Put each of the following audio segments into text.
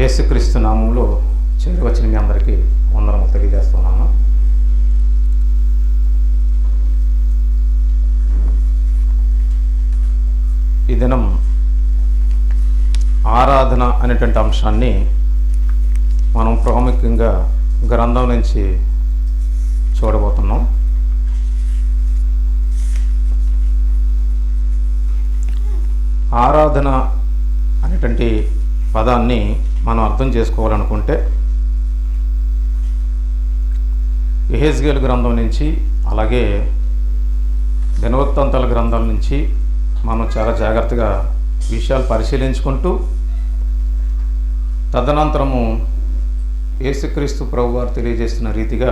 యేసుక్రీస్తు నామంలో చేరువచ్చిన మీ అందరికీ వందనములు తెలియజేస్తున్నాను. ఈ దినం ఆరాధన అనేటువంటి అంశాన్ని మనం ప్రాముఖ్యంగా గ్రంథం నుంచి చూడబోతున్నాం. ఆరాధన అనేటువంటి పదాన్ని మనం అర్థం చేసుకోవాలనుకుంటే యెహెజ్కేలు గ్రంథం నుంచి అలాగే దినవృత్తాంతాల గ్రంథాల నుంచి మనం చాలా జాగ్రత్తగా విషయాలు పరిశీలించుకుంటూ తదనంతరము యేసుక్రీస్తు ప్రభువారు తెలియజేస్తున్న రీతిగా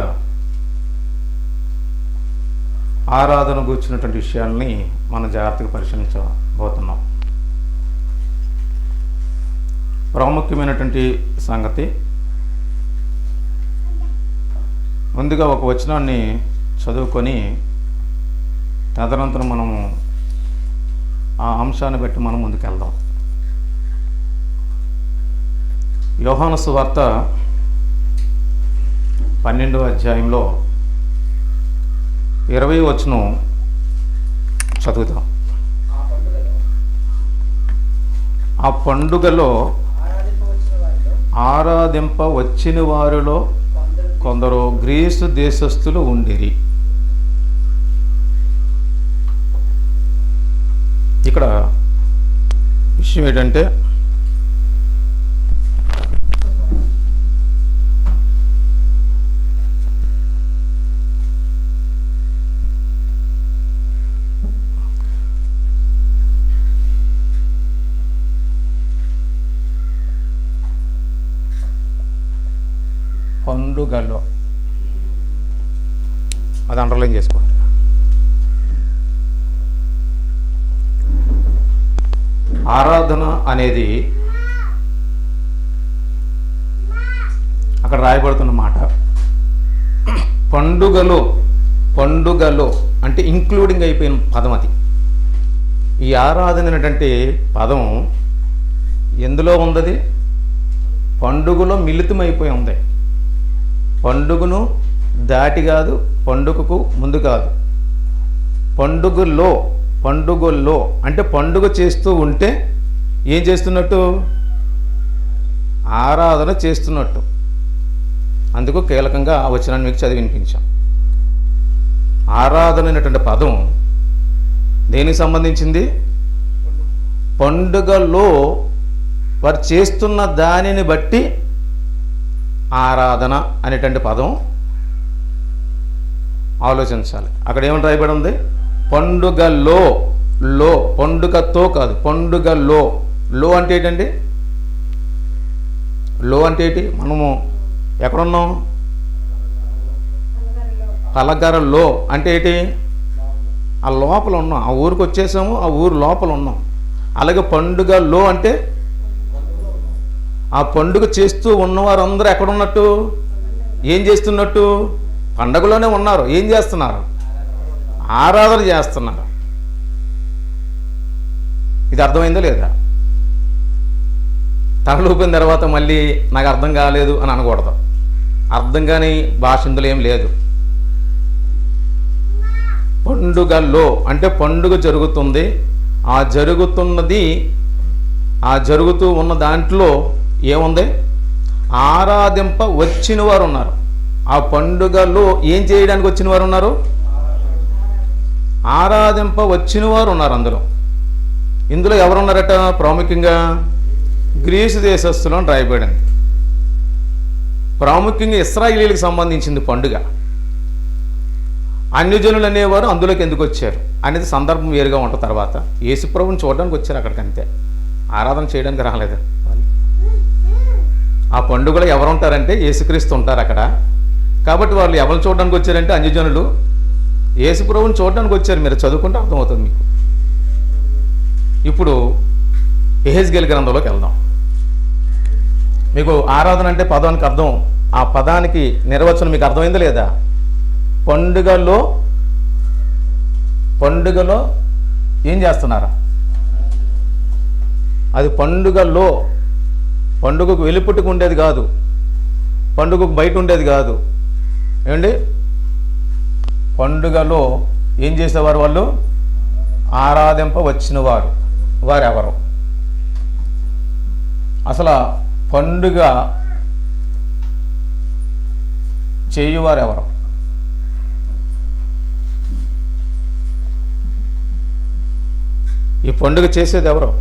ఆరాధన కూర్చున్నటువంటి విషయాల్ని మనం జాగ్రత్తగా పరిశీలించబోతున్నాం. ప్రాముఖ్యమైనటువంటి సంగతి, ముందుగా ఒక వచనాన్ని చదువుకొని తదనంతరం మనము ఆ అంశాన్ని బట్టి మనం ముందుకెళ్దాం. యోహాను సువార్త 12వ అధ్యాయంలో 20వ వచనం చదువుతాం. ఆ పండుగలో ఆరాధింప వచ్చిన వారిలో కొందరు గ్రీసు దేశస్థులు ఉండిరి. ఇక్కడ విషయం ఏంటంటే, పండుగలో అది అండర్లైన్ చేసుకోండి. ఆరాధన అనేది అక్కడ రాయబడుతున్న మాట. పండుగలో అంటే ఇంక్లూడింగ్ అయిపోయిన పదం అది. ఈ ఆరాధన అనేటువంటి పదం ఎందులో ఉంది? పండుగలో మిళితమైపోయి ఉంది. పండుగను దాటి కాదు, పండుగకు ముందు కాదు. పండుగల్లో అంటే పండుగ చేస్తూ ఉంటే ఏం చేస్తున్నట్టు? ఆరాధన చేస్తున్నట్టు. అందుకు కీలకంగా ఆ వచనాన్ని మీకు చదివి వినిపించాం. ఆరాధన అనేటువంటి పదం దేనికి సంబంధించింది? పండుగలో వారు చేస్తున్న దానిని బట్టి ఆరాధన అనేటువంటి పదం ఆలోచించాలి. అక్కడ ఏమని రాయబడి ఉంది? పండుగలో. పండుగతో కాదు, పండుగలో. లో అంటే ఏంటండి? లో అంటే ఏంటి? మనము ఎక్కడున్నాం? పలగరలో అంటే ఏంటి? ఆ లోపల ఉన్నాం. ఆ ఊరికి వచ్చేసాము, ఆ ఊరు లోపల ఉన్నాం. అలాగే పండుగలో అంటే ఆ పండుగ చేస్తూ ఉన్నవారందరూ ఎక్కడున్నట్టు? ఏం చేస్తున్నట్టు? పండగలోనే ఉన్నారు. ఏం చేస్తున్నారు? ఆరాధన చేస్తున్నారు. ఇది అర్థమైందో లేదా? తలలూపిన తర్వాత మళ్ళీ నాకు అర్థం కాలేదు అని అనకూడదు. అర్థం కాని భాష ఇందులో ఏం లేదు. పండుగలో అంటే పండుగ జరుగుతుంది. ఆ జరుగుతూ ఉన్న దాంట్లో ఏముంది? ఆరాధింప వచ్చిన వారు ఉన్నారు. ఆ పండుగలో ఏం చేయడానికి వచ్చిన వారు ఉన్నారు? ఆరాధింప వచ్చిన వారు ఉన్నారు. ఇందులో ఎవరున్నారట? ప్రాముఖ్యంగా గ్రీసు దేశస్థులు అని రాయబడింది. ప్రాముఖ్యంగా ఇశ్రాయేలీలకు సంబంధించింది పండుగ. అన్యజనులు అనేవారు అందులోకి ఎందుకు వచ్చారు అనేది సందర్భం వేరుగా ఉంటుంది. తర్వాత యేసుప్రభుని చూడడానికి వచ్చారు అక్కడికి, అంతే. ఆరాధన చేయడానికి రాలేదు. ఆ పండుగలో ఎవరు ఉంటారంటే యేసుక్రీస్తు ఉంటారు అక్కడ. కాబట్టి వాళ్ళు ఎవరిని చూడడానికి వచ్చారంటే అన్యజనులు యేసుప్రభుని చూడడానికి వచ్చారు. మీరు చదువుకుంటే అర్థమవుతుంది మీకు. ఇప్పుడు యెహెజ్కేలు గ్రంథంలోకి వెళ్దాం. మీకు ఆరాధన అంటే పదానికి అర్థం, ఆ పదానికి నిర్వచనం మీకు అర్థమైందా లేదా? పండుగలో ఏం చేస్తున్నారా? అది పండుగలో పండుగకు వెలుపుట్టుకు ఉండేది కాదు, పండుగకు బయట ఉండేది కాదు. ఏమండి, పండుగలో ఏం చేసేవారు? వాళ్ళు ఆరాధింప వచ్చిన వారెవరు? అసలు పండుగ చేయువారెవరు? ఈ పండుగ చేసేది ఎవరు?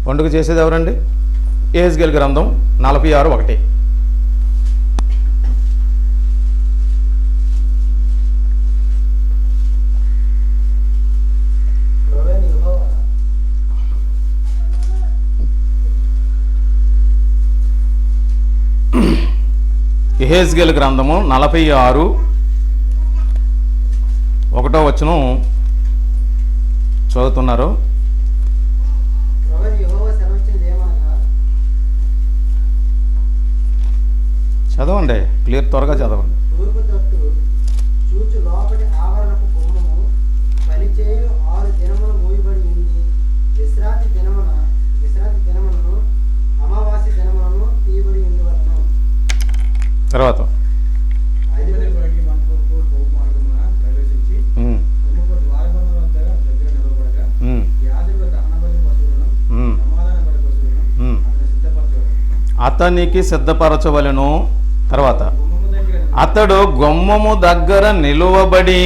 పండుగ చేసేది ఎవరండి? యెహెజ్కేలు గ్రంథం 46:1. యెహెజ్కేలు గ్రంథము 46:1 చదువుతున్నారు. చదవండి, క్లియర్, త్వరగా చదవండి. తూర్పు తట్టు చూచు లోపటి ఆవరణపు గుమ్మము పనిచేయు 6 దినములు మూయబడి ఉంది. విశ్రాంతి దినములను అమావాస్య దినములను తీయబడి ఉండవలను. తర్వాత అతనికి సిద్ధపరచవలెను. తర్వాత అతడు గుమ్మము దగ్గర నిలువబడి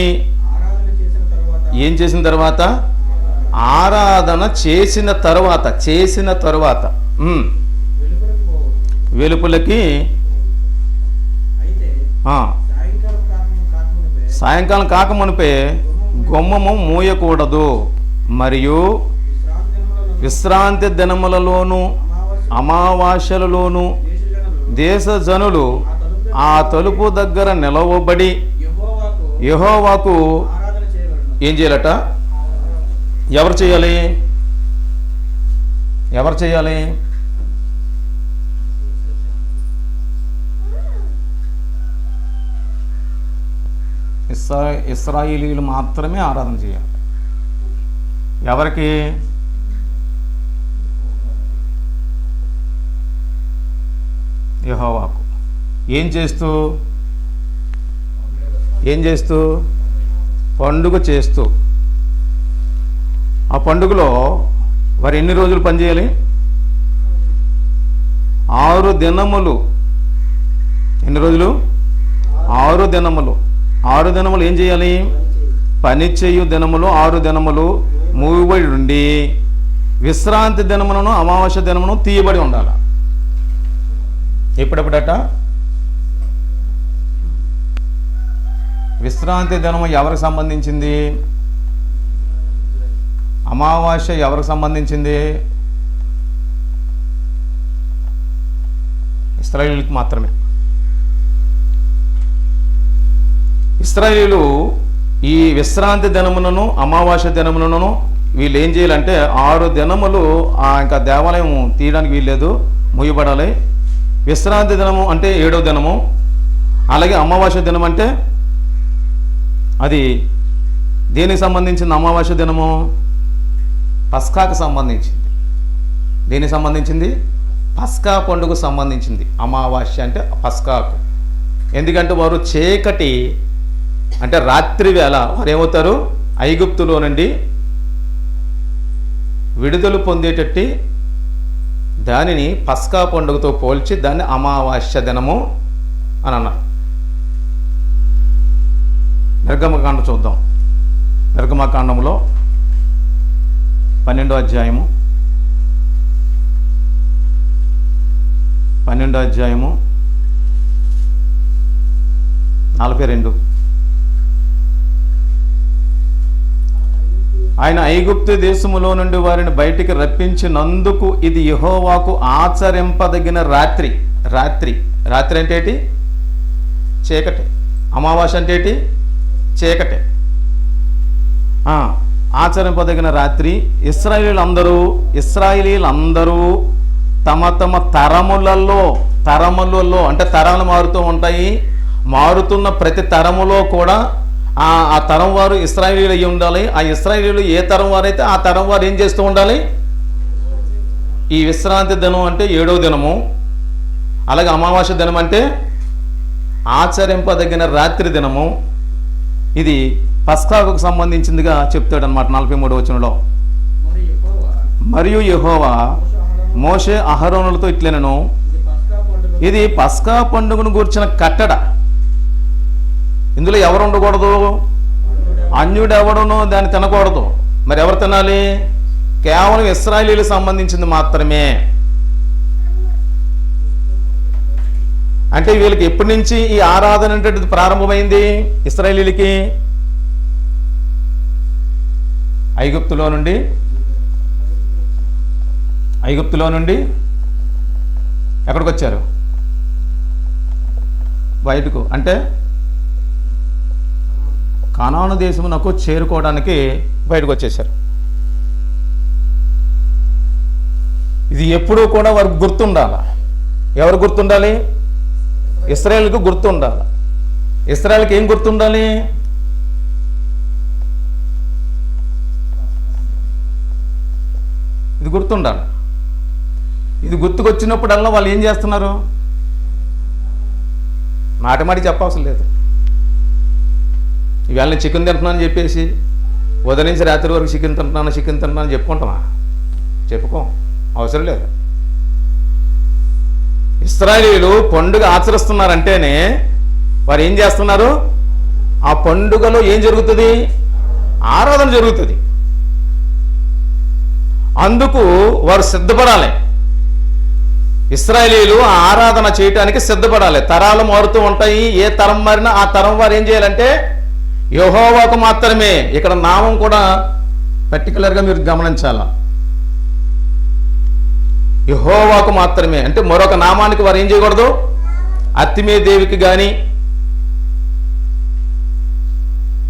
ఏం చేసిన తర్వాత? ఆరాధన చేసిన తరువాత వెలుపులకి సాయంకాలం కాకమునిపే గుమ్మము మూయకూడదు. మరియు విశ్రాంతి దినములలోను అమావాస్యలలోను దేశజనులు ఆ తలుపు దగ్గర నిలవబడి యెహోవాకు ఏం చేయాలట? ఎవరు చేయాలి? ఇశ్రాయేలీయులు మాత్రమే ఆరాధన చేయాలి. ఎవరికి? యెహోవాకు. ఏం చేస్తూ? పండుగ చేస్తూ. ఆ పండుగలో వారు ఎన్ని రోజులు పనిచేయాలి? 6 దినములు. ఎన్ని రోజులు? 6 దినములు. 6 దినములు ఏం చేయాలి? పని చేయు దినములు 6 దినములు మూయబడి ఉండి విశ్రాంతి దినములను అమావాస్య దినమును తీయబడి ఉండాలి. ఎప్పుడెప్పుడట? విశ్రాంతి దినము ఎవరికి సంబంధించింది? అమావాస్య ఎవరికి సంబంధించింది? ఇశ్రాయేలులకు మాత్రమే. ఇశ్రాయేలు ఈ విశ్రాంతి దినములను అమావాస్య దినములను వీళ్ళు ఏం చేయాలంటే 6 దినములు ఇంకా దేవాలయం తీయడానికి వీల్లేదు, మూయబడాలి. విశ్రాంతి దినము అంటే 7వ దినము, అలాగే అమావాస్య దినం అంటే అది దేనికి సంబంధించింది? అమావాస్య దినము పస్కాకు సంబంధించింది. దేనికి సంబంధించింది? పస్కా పండుగకు సంబంధించింది. అమావాస్య అంటే పస్కాకు. ఎందుకంటే వారు చీకటి అంటే రాత్రి వేళ వారు ఏమవుతారు? ఐగుప్తులో నుండి విడుదల పొందేటట్టి దానిని పస్కా పండుగతో పోల్చి దాన్ని అమావాస్య దినము అని అన్నారు. నిర్గమకాండం చూద్దాం. నిర్గమకాండంలో 12వ అధ్యాయము 42. ఆయన ఐగుప్తు దేశములో నుండి వారిని బయటికి రప్పించినందుకు ఇది యెహోవాకు ఆచరింపదగిన రాత్రి. అంటే ఏంటి? చీకటి. అమావాస్య అంటే ఏంటి? చీకటి. ఆచరింపదగిన రాత్రి. ఇశ్రాయేలీలందరూ తమ తమ తరములలో అంటే తరాలు మారుతూ ఉంటాయి. మారుతున్న ప్రతి తరములో కూడా ఆ తరం వారు ఇశ్రాయేలీయులు అయ్యి ఉండాలి. ఆ ఇశ్రాయేలీయులు ఏ తరం వారైతే ఆ తరం వారు ఏం చేస్తూ ఉండాలి? ఈ విశ్రాంతి దినం అంటే 7వ దినము, అలాగే అమావాస్య దినం అంటే ఆచరింపదగిన రాత్రి దినము. ఇది పస్కాకు సంబంధించిందిగా చెప్తాడు అనమాట 43వ వచనంలో. మరియు యెహోవా మోషే అహరోనులతో ఇట్లనెను, ఇది పస్కా పండుగను గూర్చిన కట్టడ. ఇందులో ఎవరు ఉండకూడదు? అన్యుడు ఎవడునో దాన్ని తినకూడదు. మరి ఎవరు తినాలి? కేవలం ఇశ్రాయేలీయులకు సంబంధించింది మాత్రమే. అంటే వీళ్ళకి ఎప్పటి నుంచి ఈ ఆరాధన అంటే ప్రారంభమైంది? ఇశ్రాయేలీయులకి ఐగుప్తులో నుండి ఎక్కడికి వచ్చారు? బయటకు, అంటే కనాను దేశమునకు చేరుకోవడానికి బయటకు వచ్చేసారు. ఇది ఎప్పుడూ కూడా వారికి గుర్తుండాలి. ఎవరు గుర్తుండాలి? ఇశ్రాయేలుకు గుర్తుండాలి. ఇశ్రాయేలుకి ఏం గుర్తుండాలి? ఇది గుర్తుండాలి. ఇది గుర్తుకొచ్చినప్పుడల్లా వాళ్ళు ఏం చేస్తున్నారు? మాట చెప్పవసరం లేదు. ఇవాళ నేను చికెన్ తింటున్నానని చెప్పేసి ఉదయం నుంచి రాత్రి వరకు చికెన్ తింటున్నాను చెప్పుకుంటామా? చెప్పుకోం, అవసరం లేదు. ఇశ్రాయేలీయులు పండుగ ఆచరిస్తున్నారంటేనే వారు ఏం చేస్తున్నారు? ఆ పండుగలో ఏం జరుగుతుంది? ఆరాధన జరుగుతుంది. అందుకు వారు సిద్ధపడాలి. ఇశ్రాయేలీయులు ఆ ఆరాధన చేయటానికి సిద్ధపడాలి. తరాలు మారుతూ ఉంటాయి. ఏ తరం మారినా ఆ తరం వారు ఏం చేయాలంటే యెహోవాకు మాత్రమే. ఇక్కడ నామం కూడా పర్టికులర్గా మీరు గమనించాల. యెహోవాకు మాత్రమే అంటే మరొక నామానికి వారు ఏం చేయకూడదు? అత్తిమే దేవికి కానీ,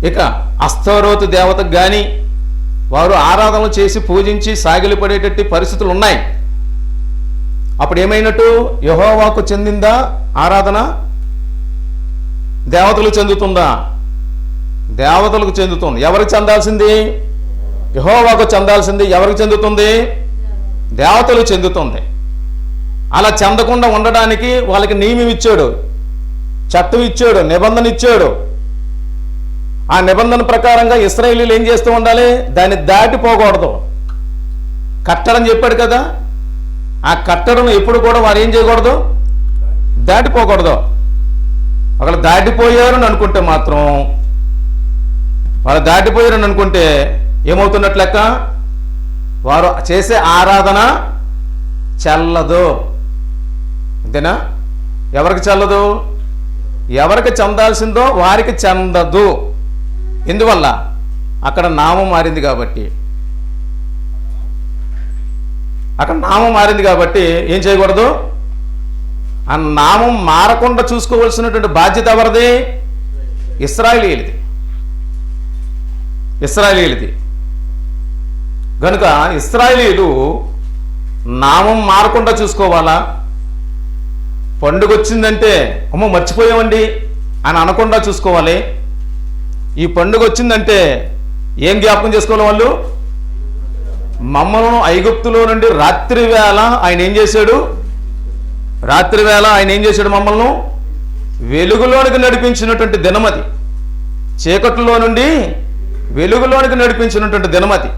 ఇక అస్తోరోతు దేవతకు కానీ వారు ఆరాధనలు చేసి పూజించి సాగిలిపడేటట్టు పరిస్థితులు ఉన్నాయి. అప్పుడు ఏమైనట్టు? యెహోవాకు చెందిందా ఆరాధన? దేవతలకు చెందుతుందా? దేవతలకు చెందుతుంది. ఎవరికి చెందాల్సింది? యెహోవాకు చెందాల్సింది. ఎవరికి చెందుతుంది? దేవతలకు చెందుతుంది. అలా చెందకుండా ఉండడానికి వాళ్ళకి నియమం ఇచ్చాడు, చట్టం ఇచ్చాడు, నిబంధన ఇచ్చాడు. ఆ నిబంధన ప్రకారంగా ఇశ్రాయేలీయులు ఏం చేస్తూ ఉండాలి? దాన్ని దాటిపోకూడదు. కట్టడని చెప్పాడు కదా, ఆ కట్టడను ఎప్పుడు కూడా వారు ఏం చేయకూడదు? దాటిపోకూడదు. ఒకళ్ళు దాటిపోయారని అనుకుంటే మాత్రం, వాళ్ళు దాటిపోయారని అనుకుంటే ఏమవుతున్నట్లు లెక్క? వారు చేసే ఆరాధన చెల్లదు. అంతేనా? ఎవరికి చెల్లదు? ఎవరికి చెందాల్సిందో వారికి చెందదు. ఎందువల్ల? అక్కడ నామం మారింది కాబట్టి. అక్కడ నామం మారింది కాబట్టి ఏం చేయకూడదు? ఆ నామం మారకుండా చూసుకోవాల్సినటువంటి బాధ్యత ఎవరిది? ఇశ్రాయేలీయులది. ఇశ్రాయేలీయులది. కనుక ఇశ్రాయేలీయులు నామం మారకుండా చూసుకోవాలా? పండుగ వచ్చిందంటే అమ్మో మర్చిపోయామండి అని అనకుండా చూసుకోవాలి. ఈ పండుగ వచ్చిందంటే ఏం జ్ఞాపకం చేసుకోవాలి వాళ్ళు? మమ్మల్ని ఐగుప్తులో నుండి రాత్రి వేళ ఆయన ఏం చేశాడు? మమ్మల్ని వెలుగులోనికి నడిపించినటువంటి దినమది. చీకట్లో నుండి వెలుగులోనికి నడిపించినటువంటి దినమది.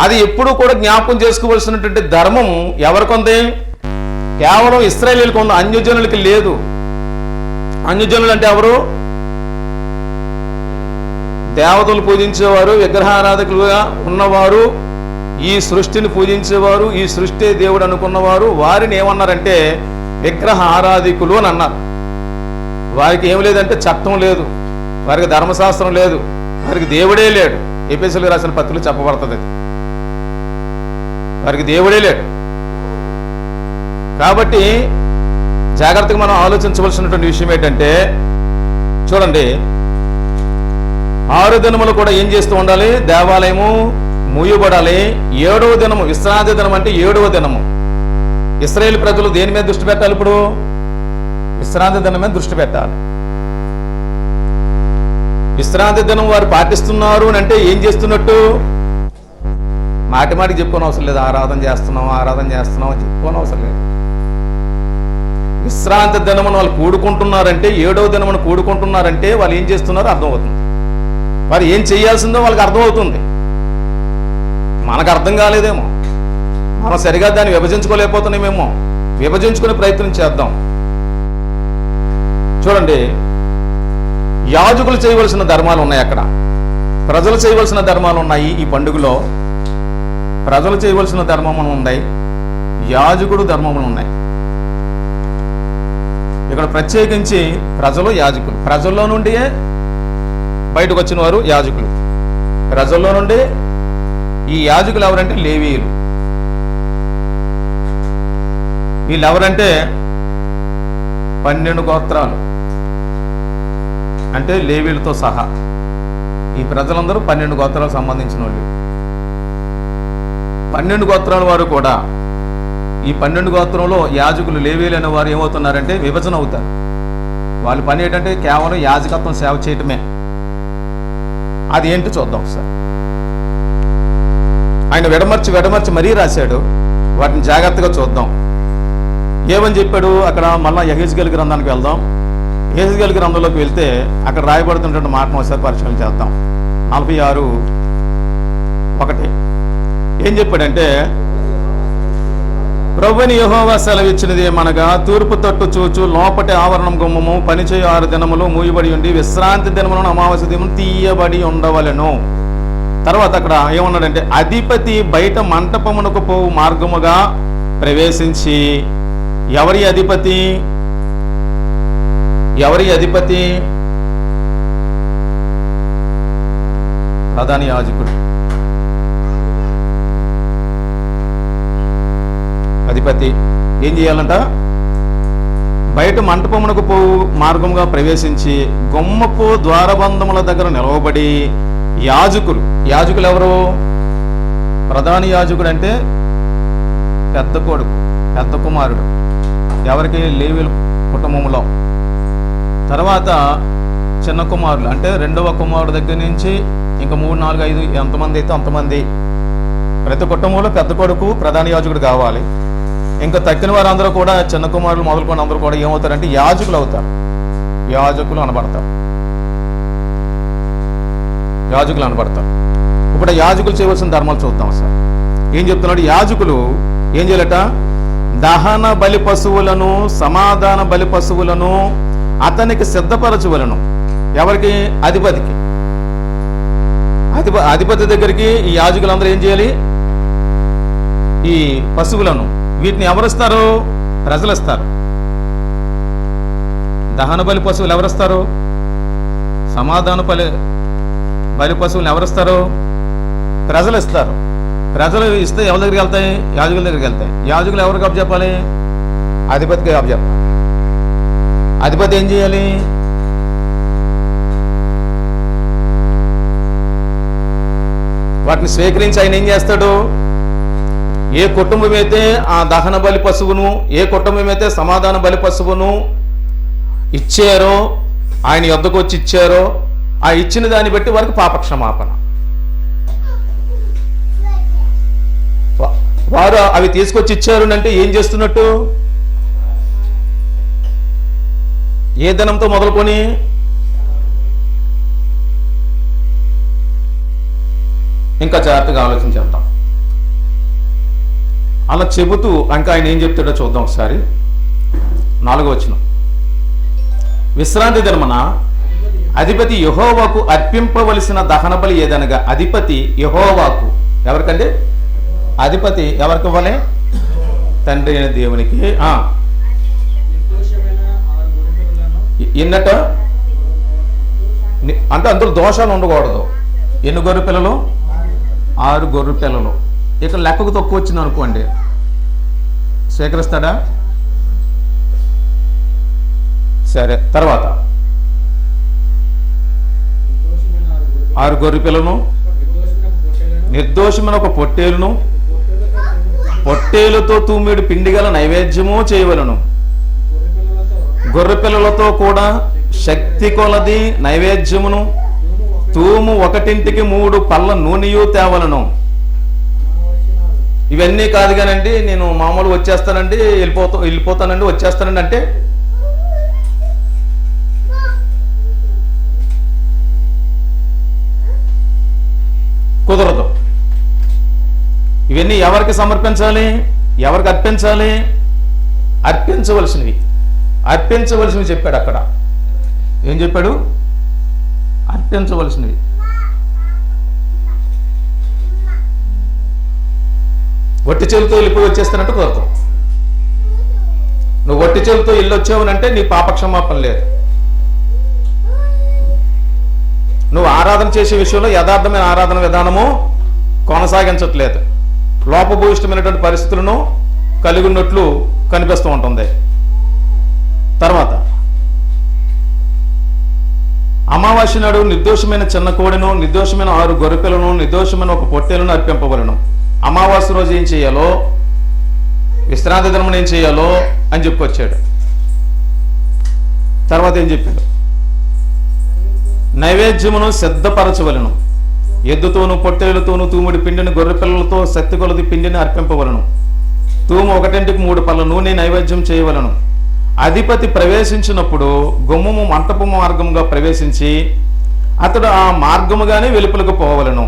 అది ఎప్పుడూ కూడా జ్ఞాపకం చేసుకోవాల్సినటువంటి ధర్మం ఎవరికి ఉంది? కేవలం ఇశ్రాయేలీయులకు ఉంది, అన్యజనులకి లేదు. అన్యజనులు అంటే ఎవరు? దేవతలు పూజించేవారు, విగ్రహారాధకులుగా ఉన్నవారు, ఈ సృష్టిని పూజించేవారు, ఈ సృష్టి దేవుడు అనుకున్నవారు. వారిని ఏమన్నారంటే విగ్రహ ఆరాధికులు అని అన్నారు. వారికి ఏం లేదంటే చట్టం లేదు, వారికి ధర్మశాస్త్రం లేదు, వారికి దేవుడే లేడు. ఎఫెసీయులకు రాసిన పత్రికలో చెప్పబడుతుంది. వారికి దేవుడే లేడు. కాబట్టి జాగ్రత్తగా మనం ఆలోచించవలసినటువంటి విషయం ఏంటంటే, చూడండి, 6 దినములు కూడా ఏం చేస్తూ ఉండాలి? దేవాలయము మూయబడాలి. 7వ దినము విశ్రాంతి దినం అంటే 7వ దినము. ఇశ్రాయేలు ప్రజలు దేని మీద దృష్టి పెట్టాలి? ఇప్పుడు విశ్రాంతి దినం మీద దృష్టి పెట్టాలి. విశ్రాంతి దినం వారు పాటిస్తున్నారు అని అంటే ఏం చేస్తున్నట్టు? మాటి మాటికి చెప్పుకోని అవసరం లేదు. ఆరాధన చేస్తున్నాం అని చెప్పుకోని అవసరం లేదు. విశ్రాంతి దినమును వాళ్ళు కూడుకుంటున్నారంటే, 7వ దినమును కూడుకుంటున్నారంటే వాళ్ళు ఏం చేస్తున్నారో అర్థమవుతుంది. వారు ఏం చేయాల్సిందో వాళ్ళకి అర్థమవుతుంది. మనకు అర్థం కాలేదేమో, మనం సరిగా దాన్ని విభజించుకోలేకపోతున్నామేమో. విభజించుకునే ప్రయత్నం చేద్దాం. చూడండి, యాజకులు చేయవలసిన ధర్మాలు ఉన్నాయి అక్కడ, ప్రజలు చేయవలసిన ధర్మాలు ఉన్నాయి. ఈ పండుగలో ప్రజలు చేయవలసిన ధర్మములు ఉన్నాయి, యాజకుడు ధర్మములు ఉన్నాయి. ఇక్కడ ప్రత్యేకించి ప్రజలు, యాజకులు. ప్రజల్లో నుండి బయటకు వచ్చిన వారు యాజకులు. ప్రజల్లో నుండి ఈ యాజకులు ఎవరంటే లేవీయులు. వీళ్ళు ఎవరంటే 12 గోత్రాలు, అంటే లేవీలతో సహా ఈ ప్రజలందరూ 12 గోత్రాలకు సంబంధించిన వాళ్ళు. 12 గోత్రాల వారు కూడా, ఈ 12 గోత్రంలో యాజకులు, లేవీయులు అనే వారు ఏమవుతున్నారంటే విభజన అవుతారు. వాళ్ళ పని ఏంటంటే కేవలం యాజకత్వం సేవ చేయటమే. అది ఏంటో చూద్దాం ఒకసారి. ఆయన విడమర్చి మరీ రాశాడు. వాటిని జాగ్రత్తగా చూద్దాం. ఏమని చెప్పాడు అక్కడ? మళ్ళా యెహెజ్కేలు గ్రంథానికి వెళ్దాం. యెహెజ్కేలు గ్రంథంలోకి వెళ్తే అక్కడ రాయబడుతున్నటువంటి మాటను ఒకసారి పరిశీలన చేద్దాం. 46:1 ఏం చెప్పాడంటే, ప్రభువుని యెహోవా సెలవిచ్చినది ఏమనగా, తూర్పు తట్టు చూచు లోపటి ఆవరణం గుమ్మము పనిచేయు 6 దినములు మూయబడి ఉండి విశ్రాంతి దినములను అమావాస్య దినములు తీయబడి ఉండవలెను. తర్వాత అక్కడ ఏమన్నాడంటే, అధిపతి బయట మంటపమునకు పోవు మార్గముగా ప్రవేశించి. ఎవరి అధిపతి? ప్రధాన యాజకుడు, అధిపతి. ఏం చేయాలంట? బయట మంటపమునకు పోవు మార్గంగా ప్రవేశించి గుమ్మపు ద్వారబంధముల దగ్గర నిలవబడి యాజకులు ఎవరు? ప్రధాన యాజకుడు అంటే పెద్ద కొడుకు, పెద్ద కుమారుడు. ఎవరికి? లేవీయుల కుటుంబంలో. తర్వాత చిన్న కుమారులు అంటే 2వ కుమారుడు దగ్గర నుంచి ఇంకా 3, 4, 5 ఎంతమంది అయితే అంతమంది. ప్రతి కుటుంబంలో పెద్ద కొడుకు ప్రధాన యాజకుడు కావాలి. ఇంకా తక్కిన వారందరూ కూడా, చిన్న కుమారులు మొదలుకొని అందరూ కూడా ఏమవుతారంటే యాజకులు అవుతారు. యాజకులు అనబడతారు. ఇప్పుడు యాజకులు చేయవలసిన ధర్మాలు చూద్దాం సార్. ఏం చెప్తున్నాడు? యాజకులు ఏం చేయాలట? దహన బలి పశువులను, సమాధాన బలి పశువులను అతనికి సిద్ధపరచవలను. ఎవరికి? అధిపతికి. అధిపతి దగ్గరికి ఈ యాజకులందరూ ఏం చేయాలి? ఈ పశువులను, వీటిని ఎవరిస్తారు? ప్రజలు ఇస్తారు. దహన బలి పశువులు ఎవరిస్తారు? సమాధాన బలి పశువులు ఎవరిస్తారు? ప్రజలు ఇస్తారు. ప్రజలు ఇస్తే ఎవరి దగ్గరికి వెళ్తాయి? యాజకుల దగ్గరికి వెళ్తాయి. యాజకులు ఎవరికి అప్పచెప్పాలి? అధిపతికి అప్పచెప్పాలి. అధిపతి ఏం చేయాలి? వాటిని స్వీకరించి ఆయన ఏం చేస్తాడు? ఏ కుటుంబం అయితే ఆ దహన బలి పశువును, ఏ కుటుంబం అయితే సమాధాన బలి పశువును ఇచ్చారో, ఆయన యొద్దకు వచ్చి ఇచ్చారో, ఆ ఇచ్చిన దాన్ని బట్టి వారికి పాపక్షమాపణ. వారు అవి తీసుకొచ్చి ఇచ్చారు అంటే ఏం చేస్తున్నట్టు? ఏ దినంతో మొదలుకొని? ఇంకా జాగ్రత్తగా ఆలోచించేద్దాం. అలా చెబుతూ ఇంకా ఆయన ఏం చెప్తాడో చూద్దాం ఒకసారి. 4వ వచనం. విశ్రాంతి దినమున అధిపతి యెహోవాకు అర్పింపవలసిన దహన బలి ఏదనగా. అధిపతి యెహోవాకు. ఎవరికంటే? అధిపతి ఎవరికి ఇవ్వాలి? తండ్రి అయిన దేవునికి. ఎన్నట అంటే అందులో దోషాలు ఉండకూడదు. ఎన్ని గొర్రె పిల్లలు? 6 గొర్రె పిల్లలు. ఇక్కడ లెక్కకు తక్కువ వచ్చింది అనుకోండి, స్వీకరిస్తాడా? సరే. తర్వాత 6 గొర్రె పిల్లలను, నిర్దోషమైన ఒక పొట్టేలును, పొట్టేలుతో తూమెడు పిండి గల నైవేద్యము చేయవలను. గొర్రె పిల్లలతో కూడా శక్తి కొలది నైవేద్యమును తూము ఒకటింటికి 3 పళ్ళ నూనెయు తేవలను. ఇవన్నీ కాదు కానండి, నేను మామూలుగా వచ్చేస్తానండి, వెళ్ళిపోతానండి, వచ్చేస్తానండి అంటే కుదరదు. ఇవన్నీ ఎవరికి సమర్పించాలి, ఎవరికి అర్పించాలి? అర్పించవలసినవి చెప్పాడు అక్కడ. ఏం చెప్పాడు? అర్పించవలసినవి. వట్టి చెవితో వెళ్ళిపోయి వచ్చేస్తానంటే కుదరదు. నువ్వు వట్టి చెవితో ఇల్లు వచ్చావునంటే నీ పాపక్షమాపణ లేదు. నువ్వు ఆరాధన చేసే విషయంలో యథార్థమైన ఆరాధన విధానము కొనసాగించట్లేదు. లోపభూయిష్టమైనటువంటి పరిస్థితులను కలిగి ఉన్నట్లు కనిపిస్తూ ఉంటుంది. తర్వాత అమావాస్య నాడు నిర్దోషమైన చిన్న కోడిను, నిర్దోషమైన 6 గొర్రెపిల్లను, నిర్దోషమైన 1 పొట్టేలును అర్పింపవలను. అమావాస్య రోజు ఏం చేయాలో, విశ్రాంతి దినమున ఏం చేయాలో అని చెప్పుకొచ్చాడు. తర్వాత ఏం చెప్పాడు? నైవేద్యమును సిద్ధపరచవలను. ఎద్దుతోను, పొట్టేలుతోను, తూముడి పిండిని, గొర్రె పిల్లలతో శక్తి కొలది పిండిని అర్పింపవలను. తూము ఒకటింటికి 3 పళ్ళ నూనె నైవేద్యం చేయవలను. అధిపతి ప్రవేశించినప్పుడు గుమ్మము మంటపు మార్గముగా ప్రవేశించి అతడు ఆ మార్గముగానే వెలుపలకు పోవలను.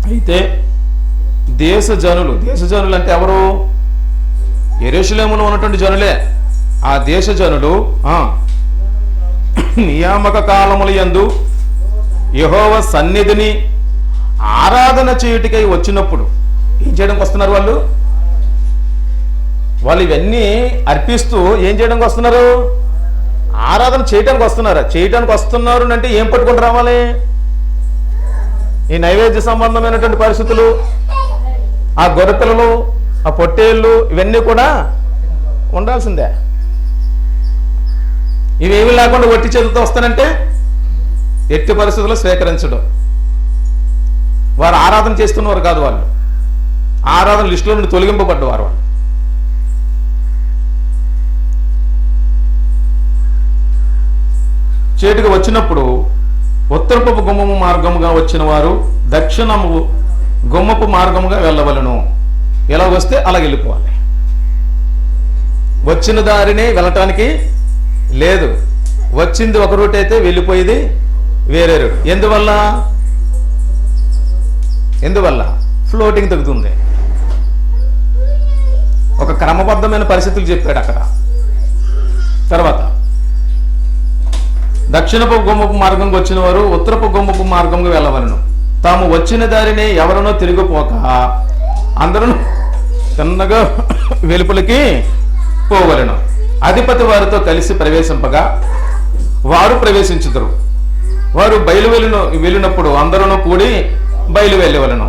అయితే దేశజనులు అంటే ఎవరు? యెరూషలేములో ఉన్నటువంటి జనులే. ఆ దేశజనులు నియామక కాలముల యందు యెహోవా సన్నిధిని ఆరాధన చేయుటకై వచ్చినప్పుడు ఏం చేయడానికి వస్తున్నారు? వాళ్ళు ఇవన్నీ అర్పిస్తూ ఏం చేయడానికి వస్తున్నారు? ఆరాధన చేయడానికి వస్తున్నారు. చేయడానికి వస్తున్నారు అంటే ఏం పట్టుకొని రావాలి? ఈ నైవేద్య సంబంధమైనటువంటి పరిస్థితులు, ఆ గొర్రెపిల్లలు, ఆ పొట్టేళ్ళు, ఇవన్నీ కూడా ఉండాల్సిందే. ఇవేమీ లేకుండా వట్టి చేతులతో వస్తానంటే ఎట్టి పరిస్థితుల్లో స్వీకరించడం. వారు ఆరాధన చేస్తున్నవారు కాదు, వాళ్ళు ఆరాధన లిస్టులో నుండి తొలగింపబడ్డవారు. వాళ్ళు చేటుకు వచ్చినప్పుడు ఉత్తరపు గుమ్మపు మార్గముగా వచ్చిన వారు దక్షిణము గుమ్మపు మార్గముగా వెళ్ళవలను. ఎలా వస్తే అలా వెళ్ళిపోవాలి. వచ్చిన దారిని వెళ్ళటానికి లేదు. వచ్చింది ఒక రూట్ అయితే వెళ్ళిపోయేది వేరే రూట్. ఎందువల్ల ఫ్లోటింగ్ తగ్గుతుంది. ఒక క్రమబద్ధమైన పరిస్థితులు చెప్పాడు అక్కడ. తర్వాత దక్షిణపు గుమ్మపు మార్గంగా వచ్చిన వారు ఉత్తరపు గుమ్మపు మార్గంగా వెళ్ళవలను. తాము వచ్చిన దారిని ఎవరనో తిరిగిపోక అందరూ తిన్నగా వెలుపలికి పోవలను. అధిపతి వారితో కలిసి ప్రవేశింపగా వారు ప్రవేశించుదురు. వారు వెళ్ళినప్పుడు అందరూ కూడి బయలు వెళ్ళవలను.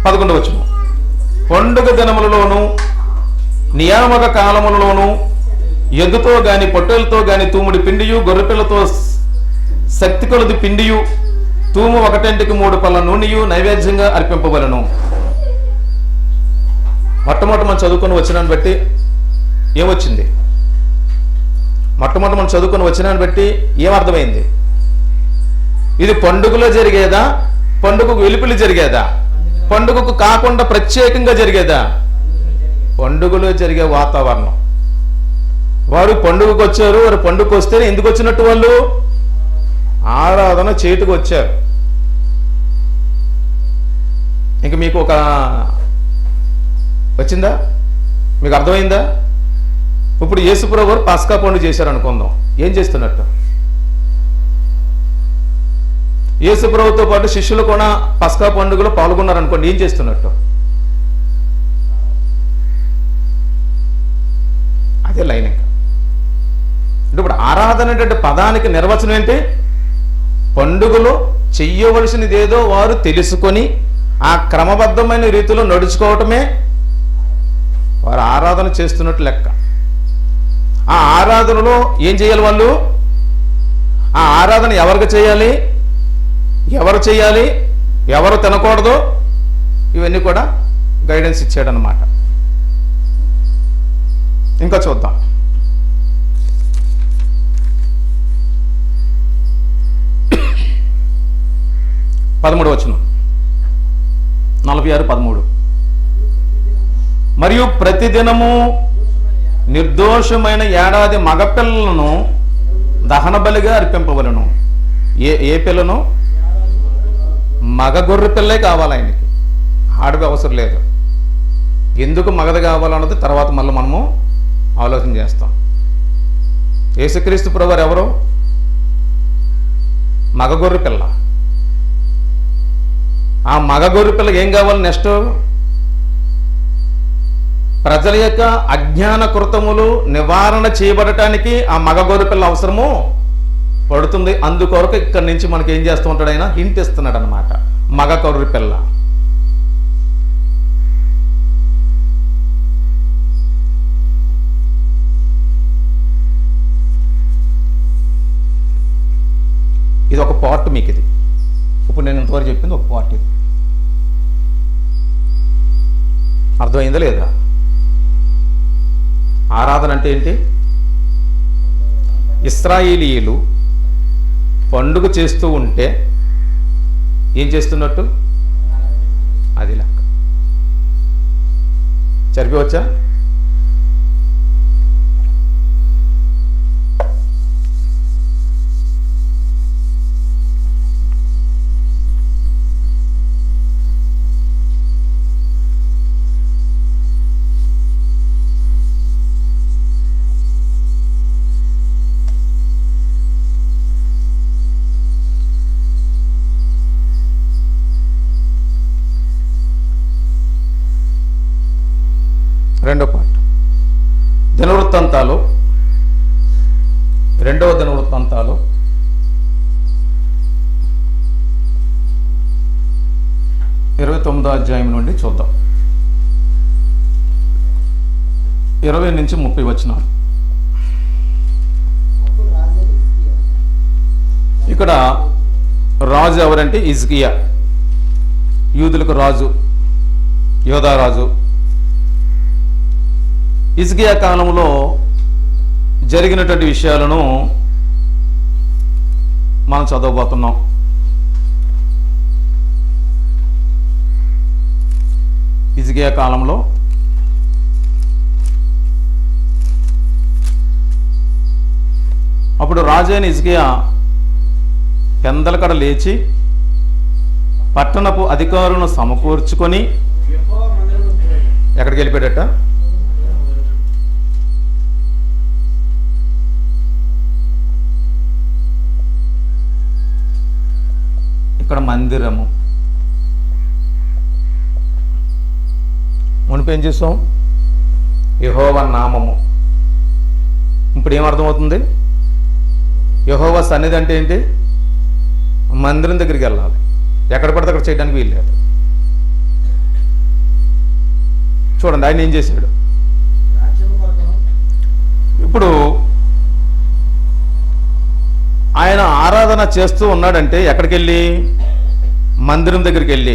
11వ వచనం. పండుగ దినములలోను నియామక కాలములలోను ఎద్దుతో గాని పొట్టేలతో గాని తూముడి పిండియు గొర్రెపిల్లతో శక్తి కొలది పిండియు తూము ఒకటింటికి 3 పళ్ళ నూనెయు నైవేద్యంగా అర్పింపవలను. మొట్టమొదటి మనం చదువుకొని వచ్చినాన్ని బట్టి ఏమొచ్చింది? మొట్టమొదటి మనం చదువుకొని వచ్చినాన్ని బట్టి ఏమర్థమైంది? ఇది పండుగలో జరిగేదా, పండుగకు వెలుపలి జరిగేదా, పండుగకు కాకుండా ప్రత్యేకంగా జరిగేదా? పండుగలో జరిగే వాతావరణం. వారు పండుగకు వచ్చారు. వారు పండుగకు వస్తేనే ఎందుకు వచ్చినట్టు? వాళ్ళు ఆరాధన చేటుకు వచ్చారు. ఇంక మీకు ఒక వచ్చిందా? మీకు అర్థమైందా? ఇప్పుడు యేసుప్రభు వారు పస్కా పండుగ చేశారు అనుకుందాం. ఏం చేస్తున్నట్టు? యేసుప్రభుతో పాటు శిష్యులు కూడా పస్కా పండుగలో పాల్గొన్నారు అనుకోండి. ఏం చేస్తున్నట్టు? అదే లైన్. ఇంకా ఇప్పుడు ఆరాధన అంటే పదానికి నిర్వచనం ఏంటి? పండుగలో చెయ్యవలసినది ఏదో వారు తెలుసుకొని ఆ క్రమబద్ధమైన రీతిలో నడుచుకోవటమే వారు ఆరాధన చేస్తున్నట్టు లెక్క. ఆ ఆరాధనలో ఏం చేయాలి వాళ్ళు? ఆ ఆరాధన ఎవరికి చేయాలి, ఎవరు చేయాలి, ఎవరు తినకూడదు, ఇవన్నీ కూడా గైడెన్స్ ఇచ్చాడనమాట. ఇంకా చూద్దాం. 13 వచనం, 46:13. మరియు ప్రతిదినము నిర్దోషమైన ఏడాది మగపిల్లలను దహన బలిగా అర్పింపవలను. ఏ పిల్లను? మగ గొర్రె పిల్లే కావాలి ఆయనకి, ఆడవి అవసరం లేదు. ఎందుకు మగది కావాలన్నది తర్వాత మళ్ళీ మనము ఆలోచన చేస్తాం. యేసుక్రీస్తు ప్రభువారు ఎవరు? మగ గొర్రె పిల్ల. ఆ మగ గొర్రె పిల్లకి ఏం కావాలి? నెక్స్ట్ ప్రజల యొక్క అజ్ఞాన కృతములు నివారణ చేయబడటానికి ఆ మగ గొర్రె పిల్ల అవసరము పడుతుంది. అందుకొరకు ఇక్కడి నుంచి మనకి ఏం చేస్తూ ఉంటాడు? ఆయన హింట్ ఇస్తున్నాడు అనమాట. మగ గొర్రె పిల్ల. ఇది ఒక పార్ట్ మీకు. ఇది ఇప్పుడు నేను ఇంతవరకు చెప్పింది ఒక పార్ట్. ఇది అర్థమైందా లేదా? ఆరాధన అంటే ఏంటి? ఇశ్రాయేలీయులు పండుగ చేస్తూ ఉంటే ఏం చేస్తున్నట్టు? అది లెక్క. సరిపోవచ్చా? రెండో పార్ట్ దినవృత్తాంతాలు, 2వ దినవృత్తాంతాలు 29వ అధ్యాయం నుండి చూద్దాం. 20 నుంచి 30 వచనాలు. అప్పుడు రాజైన హిజ్కియా ఇక్కడ రాజు ఎవరంటే హిజ్కియా, యూదులకు రాజు, యోధారాజు. హిజ్కియా కాలంలో జరిగినటువంటి విషయాలను మనం చదవబోతున్నాం. హిజ్కియా కాలంలో అప్పుడు రాజైన హిజ్కియా పెందలకడ లేచి పట్టణపు అధికారులను సమకూర్చుకొని ఎక్కడికి వెళ్ళిపోయాడట? ఇక్కడ మందిరము. మునిపి ఏం చేసాం? యెహోవా నామము. ఇప్పుడు ఏమర్థమవుతుంది? యెహోవా సన్నిధి అంటే ఏంటి? మందిరం దగ్గరికి వెళ్ళాలి. ఎక్కడ పడితే అక్కడ చేయడానికి వీల్లేదు. చూడండి ఆయన ఏం చేశాడు. ఇప్పుడు ఆయన ఆరాధన చేస్తూ ఉన్నాడంటే ఎక్కడికి వెళ్ళి? మందిరం దగ్గరికి వెళ్ళి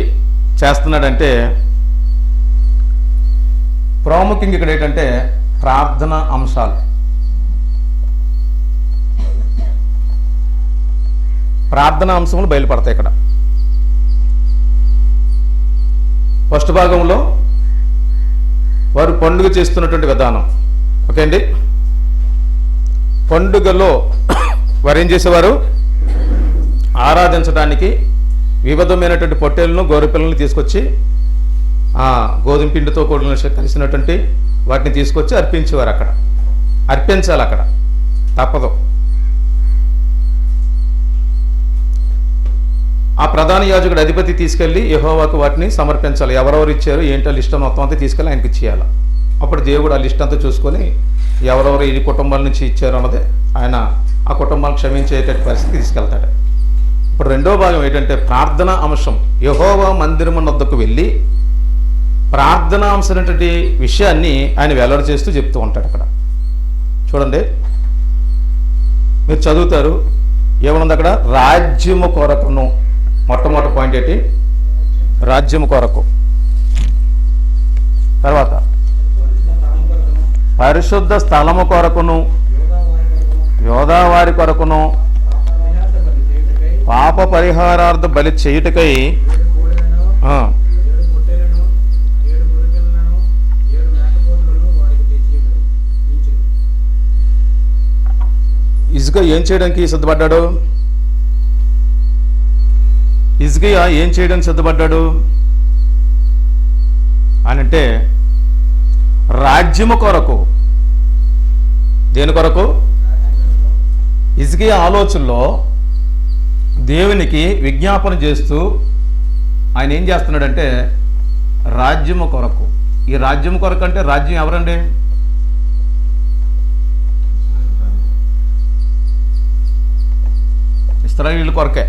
చేస్తున్నాడంటే ప్రాముఖ్యంగా ఇక్కడ ఏంటంటే ప్రార్థన అంశాలు. ప్రార్థనా అంశములు బయలుపడతాయి ఇక్కడ. ఫస్ట్ భాగంలో వారు పండుగ చేస్తున్నటువంటి విధానం. ఓకే అండి. పండుగలో వారు ఏం చేసేవారు? ఆరాధించడానికి వివిధమైనటువంటి పొట్టేలను, గొర్రెపిల్లలను తీసుకొచ్చి గోధుమ పిండితో కూడిన కలిసినటువంటి వాటిని తీసుకొచ్చి అర్పించేవారు. అక్కడ అర్పించాలి, అక్కడ తప్పదు. ఆ ప్రధాన యాజకుడు అధిపతి తీసుకెళ్ళి యెహోవాకు వాటిని సమర్పించాలి. ఎవరెవరు ఇచ్చారు ఏంటో లిస్ట్ మొత్తం అంతా తీసుకెళ్ళి ఆయనకి ఇచ్చేయాలి. అప్పుడు దేవుడు ఆ లిస్ట్ అంతా చూసుకొని ఎవరెవరు ఈ కుటుంబాల నుంచి ఇచ్చారు అన్నది ఆయన ఆ కుటుంబాలను క్షమించేటటువంటి పరిస్థితి తీసుకెళ్తాడు. ఇప్పుడు రెండో భాగం ఏంటంటే ప్రార్థనా అంశం. యెహోవా మందిరము వద్దకు వెళ్ళి ప్రార్థనా అంశమైనటువంటి విషయాన్ని ఆయన వెల్లడి చేస్తూ చెప్తూ ఉంటాడు. అక్కడ చూడండి, మీరు చదువుతారు ఏమనుంది అక్కడ? రాజ్యము కొరకును. మొట్టమొదటి పాయింట్ ఏంటి? రాజ్యము కొరకు. తర్వాత పరిశుద్ధ స్థలము కొరకును, యోధావారి కొరకును పాప పరిహారార్థ బలి చేయుటకై 7 కోడెలను, ఆ, 7 పొట్టేలను, 7 గొర్రెపిల్లలను, 7 మేకపోతులను వారికి తెచ్చియుండును. హిజ్కియా ఏం చేయడానికి సిద్ధపడ్డాడు? హిజ్కియా ఏం చేయడానికి సిద్ధపడ్డాడు అని అంటే రాజ్యము కొరకు. దేని కొరకు? హిజ్కియా ఆలోచనలో దేవునికి విజ్ఞాపన చేస్తూ ఆయన ఏం చేస్తున్నాడంటే రాజ్యము కొరకు. ఈ రాజ్యం కొరకు అంటే రాజ్యం ఎవరండి? ఇశ్రాయేలు కొరకే,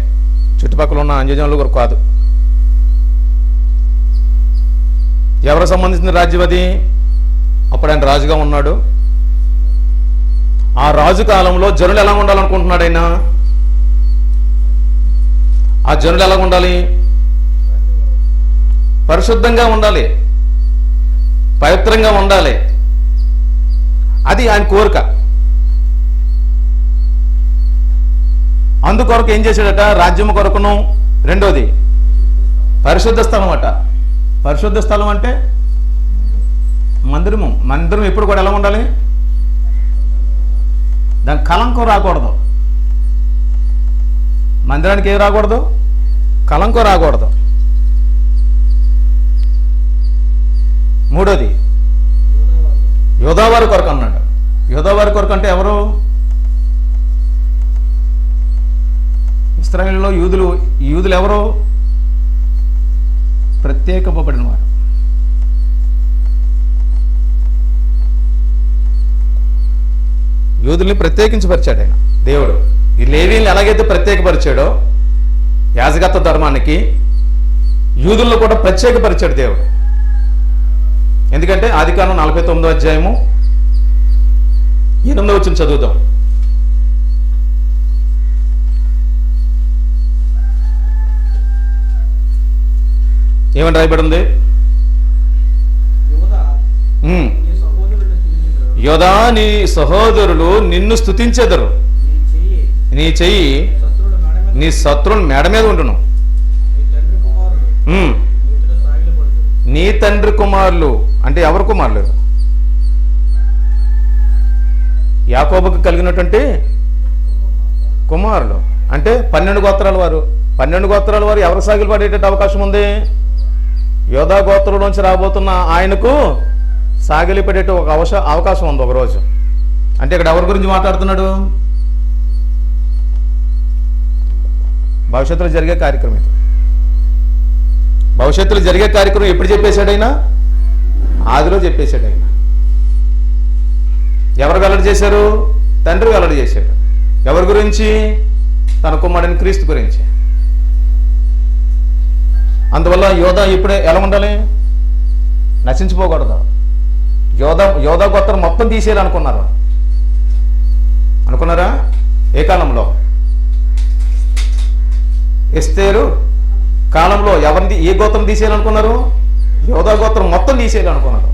చుట్టుపక్కల ఉన్న అన్యజనుల కొరకు కాదు. ఎవరు సంబంధించిన రాజ్యం అది? అప్పుడు ఆయన రాజుగా ఉన్నాడు. ఆ రాజు కాలంలో జనులు ఎలా ఉండాలనుకుంటున్నాడు ఆయన? ఆ జనులు ఎలా ఉండాలి? పరిశుద్ధంగా ఉండాలి, పవిత్రంగా ఉండాలి. అది ఆయన కోరిక. అందుకొరకు ఏం చేశాడట? రాజ్యము కొరకును, రెండోది పరిశుద్ధ స్థలం అట. పరిశుద్ధ స్థలం అంటే మందిరము. మందిరం ఎప్పుడు కూడా ఎలా ఉండాలి? దానికి కలంకం రాకూడదు. మందిరానికి ఏం రాకూడదు? కలంకం రాకూడదు. మూడోది యోధావారి కొరకు అన్నాడు. యోధావారి కొరకు అంటే ఎవరు? ఇశ్రాయేలులో యూదులు ఎవరు? ప్రత్యేకింపబడిన వారు. యూదుల్ని ప్రత్యేకించపరిచాడు ఆయన దేవుడు. ఈ లేవీల్ని ఎలాగైతే ప్రత్యేకపరిచాడో యాజకత్వ ధర్మానికి, యూదులను కూడా ప్రత్యేకపరిచాడు దేవుడు. ఎందుకంటే ఆదికాండం 49వ అధ్యాయము 8వ వచనం చదువుదాం. ఏమని రాయబడి ఉంది? యోధా, ఉమ్. నీ సహోదరులను స్తుతించుదురు. యోధా, నీ సహోదరులు నిన్ను స్తుతించెదరు. నీ చెయ్యి నీ చెయ్యి శత్రువుల మెడ మీద, నీ శత్రువుని మేడ మీద ఉండును. నీ తండ్రి కుమారులు ఉమ్. నీ ఎదుట సాగిలపడుదురు. నీ తండ్రి కుమారులు అంటే ఎవరు కుమారులు? యాకోబుకు కలిగినటువంటి కుమారులు అంటే 12 గోత్రాల వారు. 12 గోత్రాల వారు ఎవరు సాగిలు పడేట అవకాశం ఉంది? యోధా గోత్రంలోంచి రాబోతున్న ఆయనకు సాగిలి పడేట ఒక అవకాశం ఉంది ఒకరోజు. అంటే ఇక్కడ ఎవరి గురించి మాట్లాడుతున్నాడు? భవిష్యత్తులో జరిగే కార్యక్రమం ఇది. భవిష్యత్తులో జరిగే కార్యక్రమం ఎప్పుడు చెప్పేశాడు ఆయన? ఆదిలో చెప్పేశాడు ఆయన. ఎవరు వెల్లడి చేశారు? తండ్రి వెల్లడి చేశాడు. ఎవరి గురించి? తన కుమారుని క్రీస్తు గురించి. అందువల్ల యోధా ఇప్పుడే ఎలా ఉండాలి? నశించిపోకూడదు. యోధా గోత్రం మొత్తం తీసేయాలనుకున్నారా? ఏ కాలంలో? ఎస్తేరు కాలంలో ఎవరిని, ఏ గోత్రం తీసేయాలనుకున్నారు? యోధా గోత్రం మొత్తం తీసేయాలనుకున్నారు.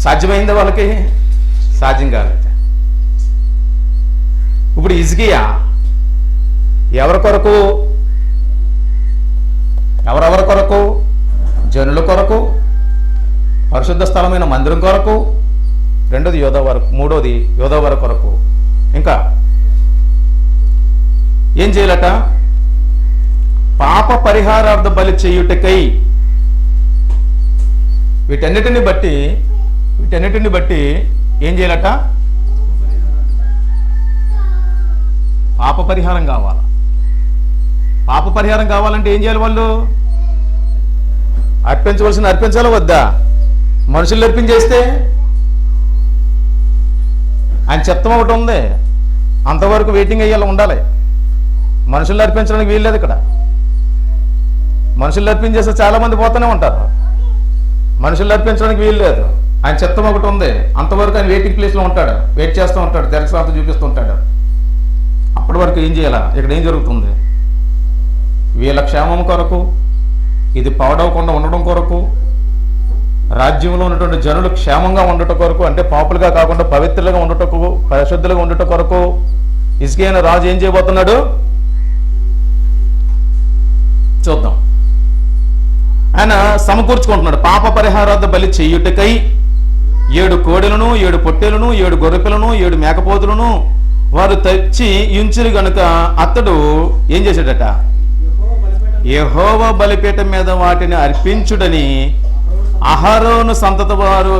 సాధ్యమైందా వాళ్ళకి? సాధ్యం కాలేదు. ఇప్పుడు హిజ్కియా ఎవరి కొరకు? ఎవరెవరి కొరకు? జనుల కొరకు, పరిశుద్ధ స్థలమైన మందిరం కొరకు, రెండోది యోధావారు, మూడోది యోధావారి కొరకు. ఇంకా ఏం చేయాలట? పాప పరిహారార్థ బలి చేయుటకై. వీటన్నిటిని బట్టి ఏం చేయాలట? పాప పరిహారం కావాలి. పాప పరిహారం కావాలంటే ఏం చేయాలి? వాళ్ళు అర్పించాలో వద్దా? మనుషులు అర్పించేస్తే ఆయన చిత్తం ఒకటి ఉంది, అంతవరకు వెయిటింగ్ అయ్యేలా ఉండాలి. మనుషులు అర్పించడానికి వీల్లేదు ఇక్కడ. మనుషులు అర్పించేస్తే చాలా మంది పోతూనే ఉంటారు. మనుషులు అర్పించడానికి వీలు లేదు. ఆయన చిత్తం ఒకటి ఉంది, అంతవరకు ఆయన వెయిటింగ్ ప్లేస్లో ఉంటాడు, వెయిట్ చేస్తూ ఉంటాడు, దర్శనార్థం చూపిస్తూ ఉంటాడు. అప్పటి వరకు ఏం చేయాలా? ఇక్కడ ఏం జరుగుతుంది? వీళ్ళ క్షేమం కొరకు, ఇది పాడవకుండా ఉండడం కొరకు, రాజ్యంలో ఉన్నటువంటి జనులు క్షేమంగా ఉండటం కొరకు, అంటే పాపులుగా కాకుండా పవిత్రులుగా ఉండటకు, పరిశుద్ధులుగా ఉండటం కొరకు హిజ్కియా రాజు ఏం చేయబోతున్నాడు చూద్దాం. ఆయన సమకూర్చుకుంటున్నాడు. పాప పరిహారార్థ బలి చేయుటకై 7 కోడెలను 7 పొట్టేలను 7 గొర్రెపిల్లను 7 మేకపోతులను వారు తెచ్చి ఉంచిరి గనుక అతడు ఏం చేశాడట, యెహోవా బలిపీఠం మీద వాటిని అర్పించుడని అహరోను సంతతి వారు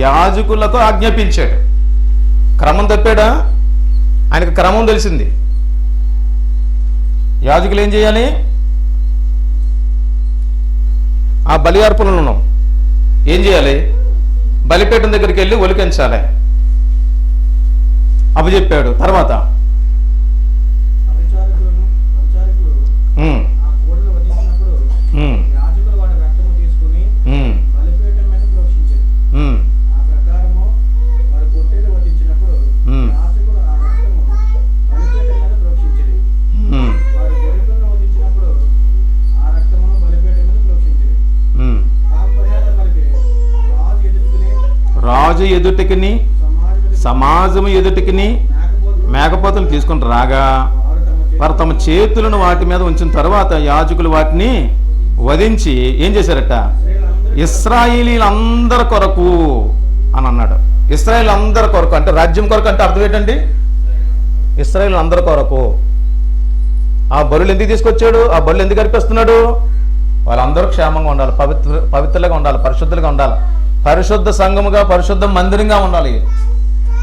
యాజకులకు ఆజ్ఞాపించాడు. క్రమం తప్పాడా? ఆయనకు క్రమం తెలిసింది. యాజకులు ఏం చేయాలి? ఆ బలి అర్పణలను ఏం చేయాలి? బలిపీఠం దగ్గరికి వెళ్ళి ఒలికించాలి. అప్పు చెప్పాడు. తర్వాత ఉమ్, ఆ కోడలు వధించినప్పుడు ఉమ్, యాజకులు వాడి రక్తము తీసుకుని ఉమ్, బలిపీఠం మీద ప్రోక్షించారు. ఉమ్, ఆ ప్రకారము వారి పొట్టేలు వధించినప్పుడు ఉమ్, యాజకులు ఆ రక్తము బలిపీఠం మీద ప్రోక్షించారు. ఉమ్, వారి గొర్రెలను వధించినప్పుడు ఆ రక్తమును బలిపీఠం మీద ప్రోక్షించారు. ఉమ్. పాప పరిహార బలికి రాజు ఎదుర్కొని రాజు ఎదుటికిని సమాజము ఎదుటికిని మేకపోతులు తీసుకుని రాగా వారు తమ చేతులను వాటి మీద ఉంచిన తర్వాత యాజకులు వాటిని వధించి ఏం చేశారట, ఇశ్రాయేలీలందరి కొరకు అని అన్నాడు. ఇశ్రాయేల్ అందరి కొరకు అంటే రాజ్యం కొరకు అంటే అర్థం ఏంటండి? ఇశ్రాయేల్ అందరి కొరకు. ఆ బలులు ఎందుకు తీసుకొచ్చాడు? ఆ బలులు ఎందుకు అర్పిస్తున్నాడు? వాళ్ళందరూ క్షేమంగా ఉండాలి, పవిత్రులుగా ఉండాలి, పరిశుద్ధులుగా ఉండాలి, పరిశుద్ధ సంఘముగా పరిశుద్ధ మందిరంగా ఉండాలి.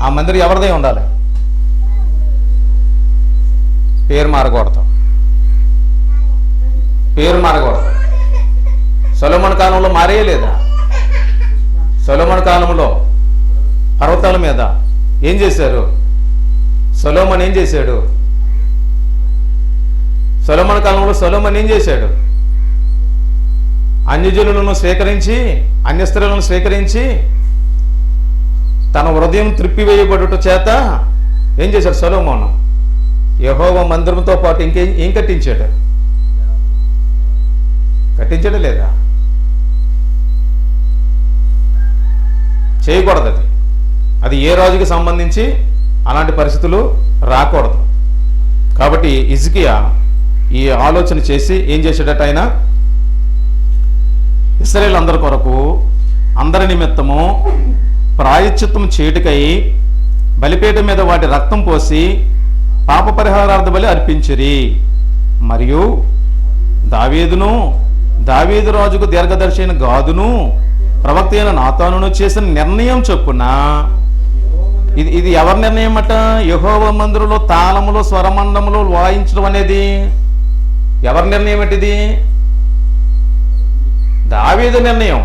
ఆ మందిరం ఎవరిదే ఉండాలి? పేరు మారకూడదు, పేరు మారకూడదు. సొలొమోను కాలంలో మారేయలేదా? సొలొమోను కాలంలో పర్వతాల మీద ఏం చేశారు? సొలొమోను ఏం చేశాడు? సొలొమోను కాలంలో సొలొమోను ఏం చేశాడు? అన్యజనులను స్వీకరించి, అన్య స్త్రీలను స్వీకరించి తన హృదయం త్రిప్పివేయబడుట చేత ఏం చేశాడు సొలొమోను? యెహోవా మందిరంతో పాటు ఏం కట్టించాడు? కట్టించాడు లేదా? చేయకూడదు. అది ఏ రాజుకి సంబంధించి అలాంటి పరిస్థితులు రాకూడదు. కాబట్టి హిజ్కియా ఈ ఆలోచన చేసి ఏం చేశాడట, ఆయన ఇశ్రాయేలు అందరి కొరకు అందరి నిమిత్తము ప్రాయశ్చిత్తం చేటుకై బలిపీఠం మీద వాటి రక్తం పోసి పాప పరిహారార్థ బలి అర్పించిరి. మరియు దావీదు రాజుకు దీర్ఘదర్శి అయిన గాదును ప్రవక్త అయిన నాతానును చేసిన నిర్ణయం చొప్పున ఇది ఎవరి నిర్ణయం అట? యెహోవా మందిరంలో తాళములో స్వరమండములో వాయించడం అనేది ఎవరి నిర్ణయం అంటే? దావీదు నిర్ణయం.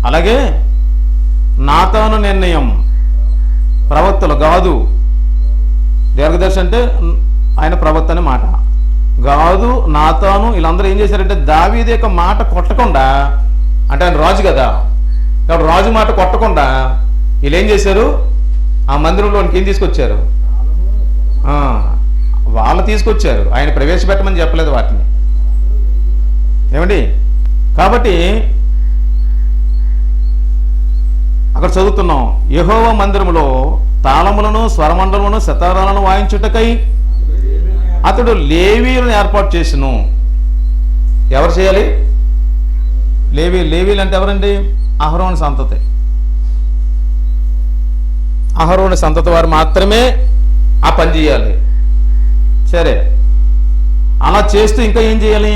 అలాగే నాతాను నిర్ణయం. ప్రవక్తలు గాదు, దీర్ఘదర్శి అంటే ఆయన ప్రవక్త అనే మాట. గాదు, నాతాను వీళ్ళందరూ ఏం చేశారంటే దావీదు యొక్క మాట కొట్టకుండా, అంటే ఆయన రాజు కదా కాబట్టి రాజు మాట కొట్టకుండా వీళ్ళు ఏం చేశారు? ఆ మందిరంలోనికి ఏం తీసుకొచ్చారు? వాళ్ళు తీసుకొచ్చారు. ఆయన ప్రవేశపెట్టమని చెప్పలేదు వాటిని. ఏమండి? కాబట్టి అక్కడ చదువుతున్నాం, యెహోవా మందిరములో తాళములను స్వరమండలను సితారాలను వాయించుటకై అతడు లేవీయులను ఏర్పాటు చేసిను. ఎవరు చేయాలి? లేవీలు అంటే ఎవరండి? అహరోను సంతతి. అహరోను సంతతి వారు మాత్రమే ఆ పని చేయాలి. సరే, అలా చేస్తూ ఇంకా ఏం చేయాలి?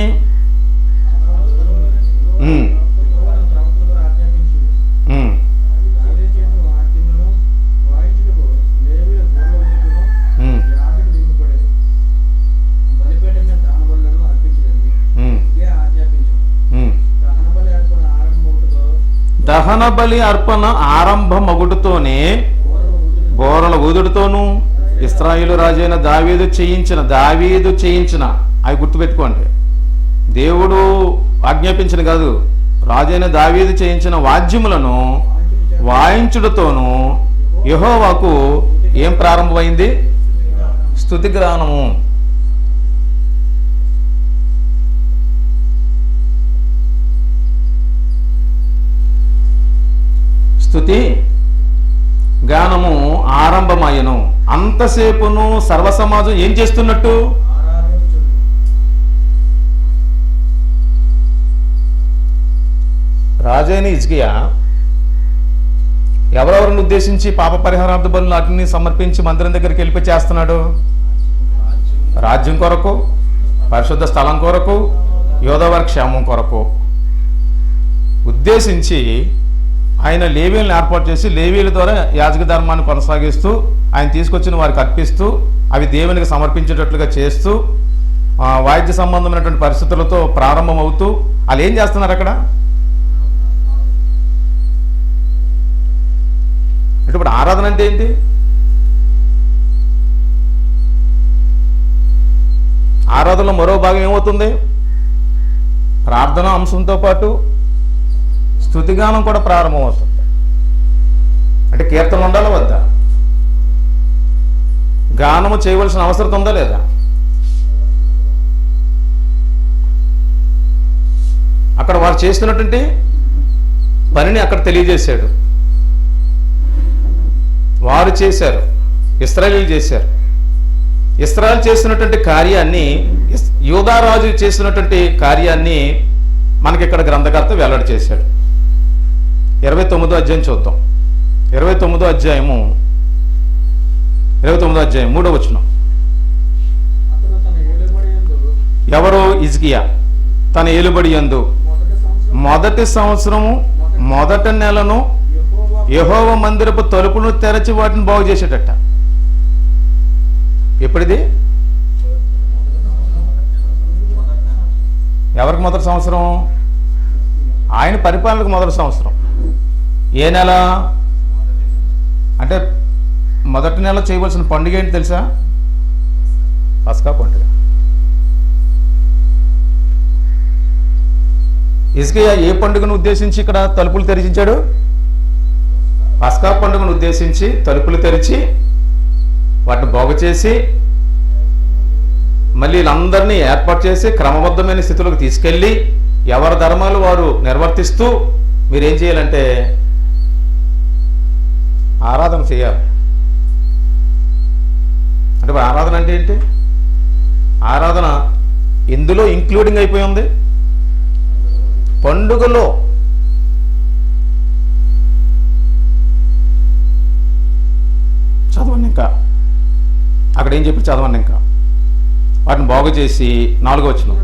దహన బలి అర్పణ ఆరంభమగుడుతోనే బోరల ఊదుడుతోనూ ఇశ్రాయేలు రాజైన దావీదు చేయించిన అవి గుర్తుపెట్టుకోండి. దేవుడు ఆజ్ఞాపించిన కాదు, రాజైన దావీదు చేయించిన వాద్యములను వాయించుడుతోనూ యెహోవాకు ఏం ప్రారంభమైంది? స్తుతి గానము. స్తుతి గానము ఆరంభమయ్యను. అంతసేపును సర్వ సమాజం ఏం చేస్తున్నట్టు? ఆరాధించును. రాజైన హిజ్కియా ఎవరెవరిని ఉద్దేశించి పాప పరిహారార్థ బలులు వాటిని సమర్పించి మందిరం దగ్గరికి వెళ్ళిపోయి చేస్తున్నాడు? రాజ్యం కొరకు, పరిశుద్ధ స్థలం కొరకు, యోధవారి క్షేమం కొరకు ఉద్దేశించి ఆయన లేవీలను ఏర్పాటు చేసి లేవీల ద్వారా యాజక ధర్మాన్ని కొనసాగిస్తూ ఆయన తీసుకొచ్చిన వారికి అర్పిస్తూ అవి దేవునికి సమర్పించేటట్లుగా చేస్తూ వాయిద్య సంబంధమైనటువంటి పరిస్థితులతో ప్రారంభమవుతూ వాళ్ళు ఏం చేస్తున్నారు అక్కడ? అంటే ఇప్పుడు ఆరాధన అంటే ఏంటి? ఆరాధనలో మరో భాగం ఏమవుతుంది? ప్రార్థన అంశంతో పాటు స్తుతిగానం కూడా ప్రారంభమవుతుంది. అంటే కీర్తన ఉండాలా వద్దా? గానము చేయవలసిన అవసరం ఉందా లేదా? అక్కడ వారు చేస్తున్నటువంటి పనిని అక్కడ తెలియజేశాడు. వారు చేశారు, ఇశ్రాయేలీయులు చేశారు. ఇశ్రాయేలు చేసినటువంటి కార్యాన్ని, యూదారాజు చేసినటువంటి కార్యాన్ని మనకి ఇక్కడ గ్రంథకర్త వెల్లడి చేశాడు. 29వ అధ్యాయం చూద్దాం. 29వ అధ్యాయము 3వ వచనం. అతడు తన ఏలుబడి యందు ఎవరు? హిజ్కియా తన ఏలుబడి యందు మొదటి సంవత్సరము మొదటి నెలను యెహోవా మందిరపు తలుపును తెరచి వాటిని బాగు చేసేటట్ట. ఎప్పుడిది? ఎవరికి మొదటి సంవత్సరం? ఆయన పరిపాలనకు మొదటి సంవత్సరం. ఏ నెల అంటే మొదటి నెల చేయవలసిన పండుగ ఏంటి తెలుసా? పస్కా పండుగ. హిజ్కియా ఏ పండుగను ఉద్దేశించి ఇక్కడ తలుపులు తెరిచించాడు? పస్కా పండుగను ఉద్దేశించి తలుపులు తెరిచి వాటిని బాగు చేసి మళ్ళీ వీళ్ళందరినీ ఏర్పాటు చేసి క్రమబద్ధమైన స్థితిలోకి తీసుకెళ్ళి ఎవరి ధర్మాలు వారు నిర్వర్తిస్తూ మీరేం చేయాలంటే ఆరాధన చేయాలి. అంటే ఆరాధన అంటే ఏంటి? ఆరాధన ఎందులో ఇంక్లూడింగ్ అయిపోయి ఉంది? పండుగలో. చదవండి ఇంకా అక్కడ ఏం చెప్పి చదవండి ఇంకా. వాటిని బాగు చేసి 4వ వచనం.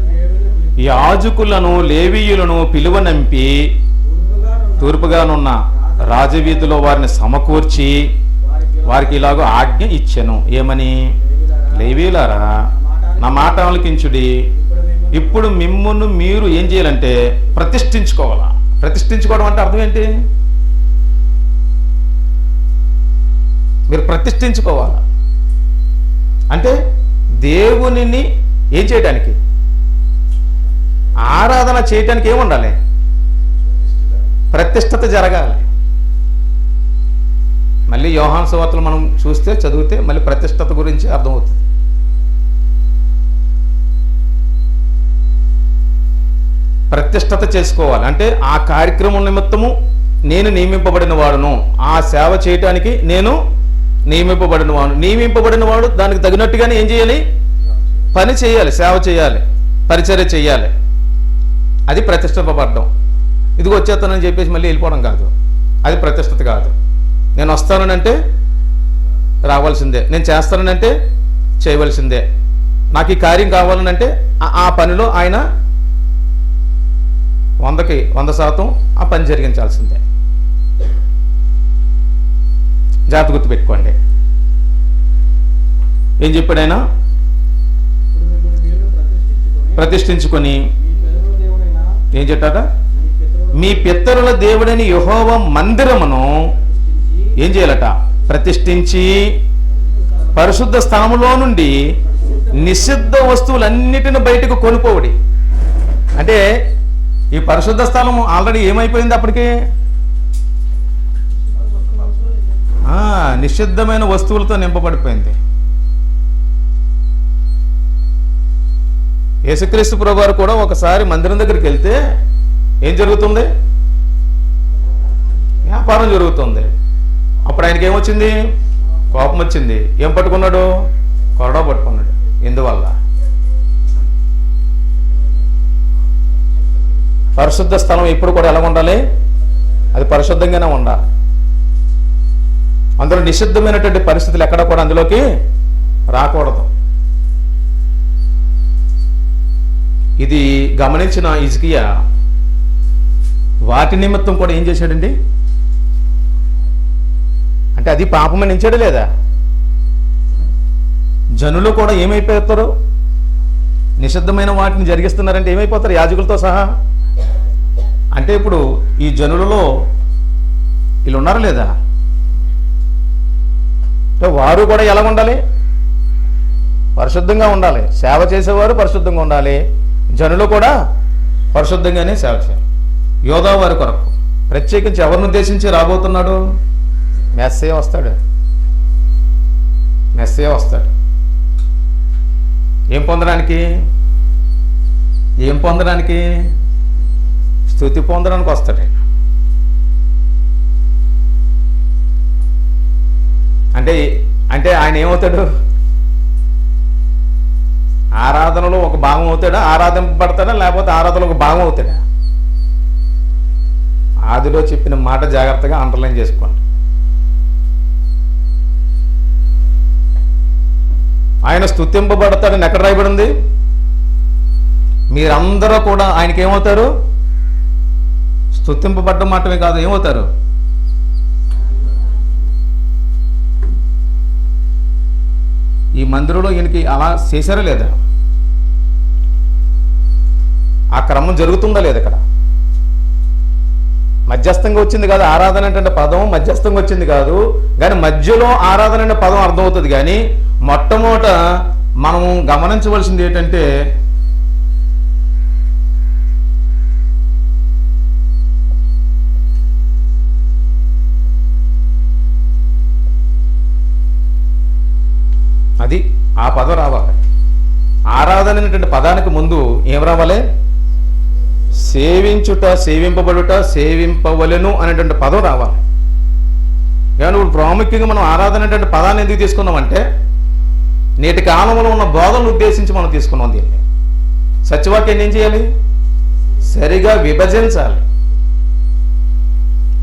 యాజకులను లేవీయులను పిలువనంపి తూర్పుగానున్న రాజవీధిలో వారిని సమకూర్చి వారికి ఇలాగో ఆజ్ఞ ఇచ్చెను. ఏమని? లేవీయులారా నా మాట ఆలకించుడి. ఇప్పుడు మిమ్మును మీరు ఏం చేయాలంటే ప్రతిష్ఠించుకోవాలా. ప్రతిష్ఠించుకోవడం అంటే అర్థం ఏంటి? మీరు ప్రతిష్ఠించుకోవాలా అంటే దేవునిని ఏం చేయడానికి? ఆరాధన చేయటానికి ఏముండాలి? ప్రతిష్ఠత జరగాలి. మళ్ళీ యోహాను సువార్తలు మనం చూస్తే చదివితే మళ్ళీ ప్రతిష్ఠత గురించి అర్థమవుతుంది. ప్రతిష్ఠత చేసుకోవాలి అంటే ఆ కార్యక్రమం నిమిత్తము నేను నియమింపబడిన వాడును, ఆ సేవ చేయటానికి నేను నియమింపబడిన వాడు. నియమింపబడిన వాడు దానికి తగినట్టుగానే ఏం చేయాలి? పని చేయాలి, సేవ చేయాలి, పరిచర్య చేయాలి. అది ప్రతిష్ఠింపబడడం. ఇదిగో వచ్చేస్తానని చెప్పేసి మళ్ళీ వెళ్ళిపోవడం కాదు. అది ప్రతిష్ఠత కాదు. నేను వస్తానంటే రావాల్సిందే, నేను చేస్తానంటే చేయవలసిందే. నాకు ఈ కార్యం కావాలనంటే ఆ పనిలో ఆయన 100కి 100% ఆ పని జరిగించాల్సిందే. జాగ్రత్త గుర్తుపెట్టుకోండి. ఏం చెప్పాడు ఆయన? ప్రతిష్ఠించుకొని ఏం చెప్పాట? మీ పితరుల దేవుడని యెహోవా మందిరమును ఏం చేయాలట? ప్రతిష్ఠించి పరిశుద్ధ స్థలములో నుండి నిషిద్ధ వస్తువులన్నిటిని బయటకు కొనుకోవడి. అంటే ఈ పరిశుద్ధ స్థలం ఆల్రెడీ ఏమైపోయింది అప్పటికి? నిషిద్ధమైన వస్తువులతో నింపబడిపోయింది. యేసుక్రీస్తు ప్రభువారు కూడా ఒకసారి మందిరం దగ్గరికి వెళ్తే ఏం జరుగుతుంది? వ్యాపారం జరుగుతుంది. అప్పుడు ఆయనకి ఏమొచ్చింది? కోపం వచ్చింది. ఏం పట్టుకున్నాడు? కొరడా పట్టుకున్నాడు. ఎందువల్ల? పరిశుద్ధ స్థలం ఎప్పుడు కూడా ఎలా ఉండాలి? అది పరిశుద్ధంగానే ఉండాలి. అందులో నిషిద్ధమైనటువంటి పరిస్థితులు ఎక్కడ కూడా అందులోకి రాకూడదు. ఇది గమనించిన హిజ్కియా వాటి నిమిత్తం కూడా ఏం చేశాడండి? అంటే అది పాపమని ఎంచాడు లేదా? జనులు కూడా ఏమైపోతారు? నిషిద్ధమైన వాటిని జరిగిస్తున్నారంటే ఏమైపోతారు? యాజకులతో సహా. అంటే ఇప్పుడు ఈ జనులలో వీళ్ళు ఉన్నారా లేదా? వారు కూడా ఎలా ఉండాలి? పరిశుద్ధంగా ఉండాలి. సేవ చేసేవారు పరిశుద్ధంగా ఉండాలి. జనులు కూడా పరిశుద్ధంగానే సేవ చేయాలి. యోధా వారి కొరకు ప్రత్యేకించి ఎవరిని ఉద్దేశించి రాబోతున్నాడు? మెస్సయ్య వస్తాడు. మెస్సయ్య వస్తాడు. ఏం పొందడానికి? ఏం పొందడానికి? స్తుతి పొందడానికి వస్తాడు. అంటే అంటే ఆయన ఏమవుతాడు? ఆరాధనలో ఒక భాగం అవుతాడా? ఆరాధింపబడతాడా? లేకపోతే ఆరాధనలో ఒక భాగం అవుతాడా? ఆదిలో చెప్పిన మాట జాగ్రత్తగా అండర్లైన్ చేసుకోండి. ఆయన స్తుతింపబడతాడని ఎక్కడ రాయబడింది? మీరందరూ కూడా ఆయనకి ఏమవుతారు? స్తుతింపబడ్డ మాటమే కాదు, ఏమవుతారు? ఈ మందిరంలో ఈయనకి అలా చేశారా లేదా? ఆ క్రమం జరుగుతుందా లేదా? ఇక్కడ మధ్యస్థంగా వచ్చింది కాదు ఆరాధన అంటే పదం, మధ్యస్థంగా వచ్చింది కాదు. కానీ మధ్యలో ఆరాధన అనే పదం అర్థమవుతుంది. కానీ మొట్టమొదట మనం గమనించవలసింది ఏంటంటే అది ఆ పదం రావాలి. ఆరాధన అనేటువంటి పదానికి ముందు ఏం రావాలి? సేవించుట, సేవింపబడుట, సేవింపవలెను అనేటువంటి పదం రావాలి. కానీ ఇప్పుడు ప్రాముఖ్యంగా మనం ఆరాధన అనేటువంటి పదాన్ని ఎందుకు తీసుకున్నామంటే నేటి కాలంలో ఉన్న బోధనను ఉద్దేశించి మనం తీసుకున్నాం దీన్ని. సత్యవాక్యాన్ని ఏం చేయాలి? సరిగా విభజించాలి.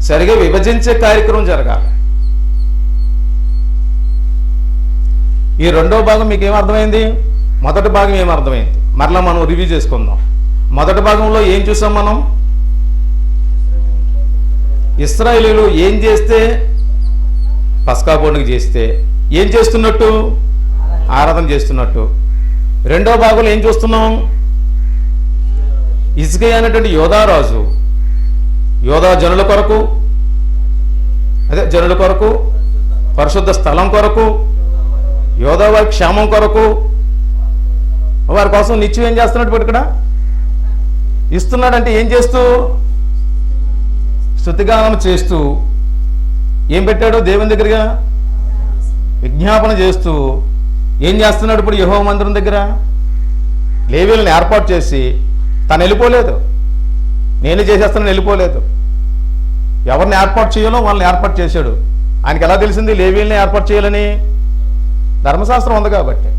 సరిగా విభజించే కార్యక్రమం జరగాలి. ఈ రెండో భాగం మీకు ఏమర్థమైంది? మొదటి భాగం ఏమర్థమైంది? మరలా మనం రివ్యూ చేసుకుందాం. మొదటి భాగంలో ఏం చూసాం మనం? ఇశ్రాయేలీయులు ఏం చేస్తే పస్కా పండుగ చేస్తే ఏం చేస్తున్నట్టు? ఆరాధన చేస్తున్నట్టు. రెండో భాగంలో ఏం చూస్తున్నాం? హిజ్కియా అనేటువంటి యోధారాజు యోధా జనుల కొరకు, అదే జనుల కొరకు, పరిశుద్ధ స్థలం కొరకు, యోధా వారి క్షేమం కొరకు, వారి కోసం నిత్యం ఏం చేస్తున్నట్టు ఇప్పుడు ఇక్కడ ఇస్తున్నాడంటే ఏం చేస్తూ? స్తుతిగానం చేస్తూ. ఏం పెట్టాడు? దేవుని దగ్గరగా విజ్ఞాపన చేస్తూ ఏం చేస్తున్నాడు? ఇప్పుడు యెహోవా మందిరం దగ్గర లేవీయులను ఏర్పాటు చేసి తను వెళ్ళిపోలేదు. నేనే చేసేస్తానని వెళ్ళిపోలేదు. ఎవరిని ఏర్పాటు చేయాలో వాళ్ళని ఏర్పాటు చేశాడు. ఆయనకి ఎలా తెలిసింది లేవీయుల్ని ఏర్పాటు చేయాలని? ధర్మశాస్త్రం ఉంది కాబట్టి.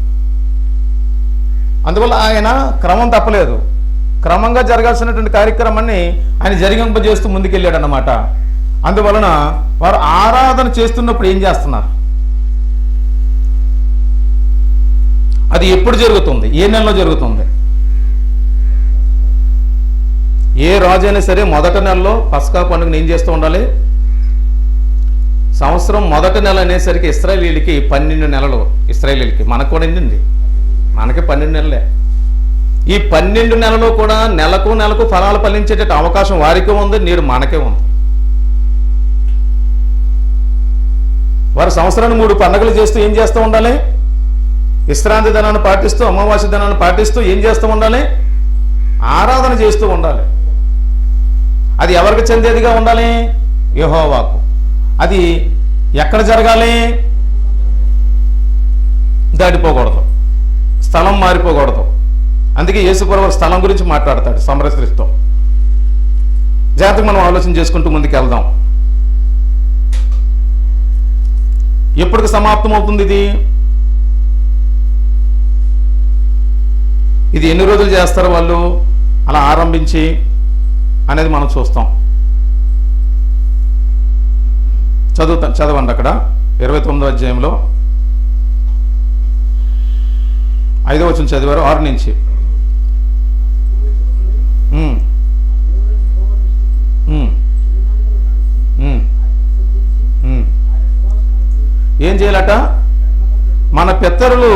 అందువల్ల ఆయన క్రమం తప్పలేదు. క్రమంగా జరగాల్సినటువంటి కార్యక్రమాన్ని ఆయన జరిగింపజేస్తూ ముందుకెళ్ళాడు అన్నమాట. అందువలన వారు ఆరాధన చేస్తున్నప్పుడు ఏం చేస్తున్నారు? అది ఎప్పుడు జరుగుతుంది? ఏ నెలలో జరుగుతుంది? ఏ రాజు అయినా సరే మొదటి నెలలో పస్కా పండుగను ఏం చేస్తూ ఉండాలి? సంవత్సరం మొదటి నెల అనేసరికి ఇశ్రాయేలీయులకి 12 నెలలు. ఇశ్రాయేలీయులకి, మనకు కూడా ఏంటండి? మనకి 12 నెలలే. ఈ 12 నెలలో కూడా నెలకు నెలకు ఫలాలు ఫలించేట అవకాశం వారికి ఉంది, నేడు మనకే ఉంది. వారు సంవత్సరాన్ని 3 పండుగలు చేస్తూ ఏం చేస్తూ ఉండాలి? విశ్రాంతి దినాన్ని పాటిస్తూ, అమావాస్య దినాన్ని పాటిస్తూ ఏం చేస్తూ ఉండాలి? ఆరాధన చేస్తూ ఉండాలి. అది ఎవరికి చెందేదిగా ఉండాలి? యెహోవాకు. అది ఎక్కడ జరగాలి? దాటిపోకూడదు, స్థలం మారిపోకూడదు. అందుకే యేసుప్రభువు స్థలం గురించి మాట్లాడతాడు సమరస్త్రీతో. జాగ్రత్తగా మనం ఆలోచన చేసుకుంటూ ముందుకు వెళ్దాం. ఎప్పటికి సమాప్తం అవుతుంది ఇది ఎన్ని రోజులు చేస్తారు వాళ్ళు అలా ఆరంభించి అనేది మనం చూస్తాం. చదవండి అక్కడ 29వ అధ్యాయంలో 5వ వచనం చదివారు 6 నుంచి. ఏం చేయాలట? మన పితరులు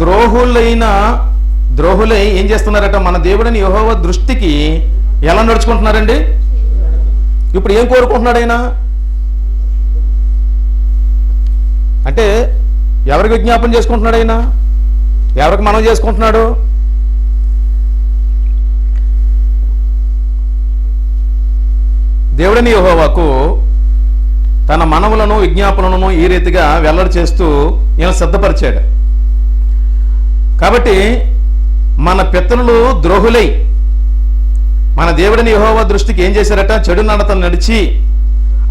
ద్రోహులై ఏం చేస్తున్నారట? మన దేవుడిని యెహోవా దృష్టికి ఎలా నడుచుకుంటున్నారండి? ఇప్పుడు ఏం కోరుకుంటున్నాడు ఆయన అంటే? ఎవరికి విజ్ఞాపన చేసుకుంటున్నాడు ఆయన? ఎవరికి మనం చేసుకుంటున్నాడు? దేవుడిని యెహోవాకు తన మనవులను విజ్ఞాపనలను ఈ రీతిగా వెల్లడి చేస్తూ ఈయన సిద్ధపరిచాడు. కాబట్టి మన పితరులు ద్రోహులై మన దేవుడిని యెహోవా దృష్టికి ఏం చేశారట? చెడు నడతలు నడిచి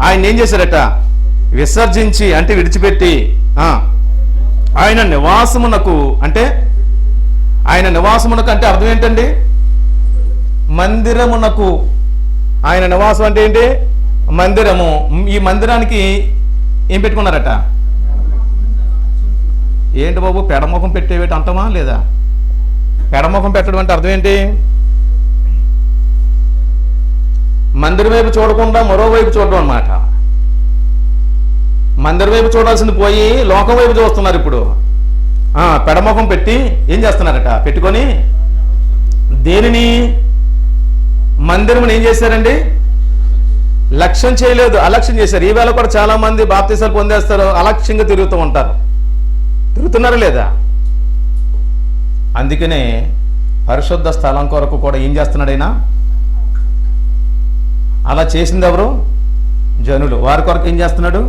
ఆయన ఏం చేశారట? విసర్జించి అంటే విడిచిపెట్టి ఆయన నివాసమునకు అంటే అర్థం ఏంటండి? మందిరమునకు. ఆయన నివాసం అంటే ఏంటి? మందిరము. ఈ మందిరానికి ఏం పెట్టుకున్నారట? ఏంటి బాబు పెడముఖం పెట్టేవేటి అంటామా లేదా? పెడముఖం పెట్టడం అంటే అర్థం ఏంటి? మందిరం వైపు చూడకుండా మరోవైపు చూడడం అన్నమాట. మందిరం వైపు చూడాల్సింది పోయి లోకం వైపు చూస్తున్నారు ఇప్పుడు. పెడముఖం పెట్టి ఏం చేస్తున్నారట? పెట్టుకొని దేనిని? మందిరం ఏం చేశారండి? లక్ష్యం చేయలేదు, అలక్ష్యం చేశారు. ఈవేళ కూడా చాలా మంది బాప్తీసాలు పొందేస్తారు, అలక్ష్యంగా తిరుగుతూ ఉంటారు. తిరుగుతున్నారా లేదా? అందుకనే పరిశుద్ధ స్థలం కొరకు కూడా ఏం చేస్తున్నాడు ఆయన? అలా చేసింది ఎవరు? జనులు. వారి కొరకు ఏం చేస్తున్నాడు?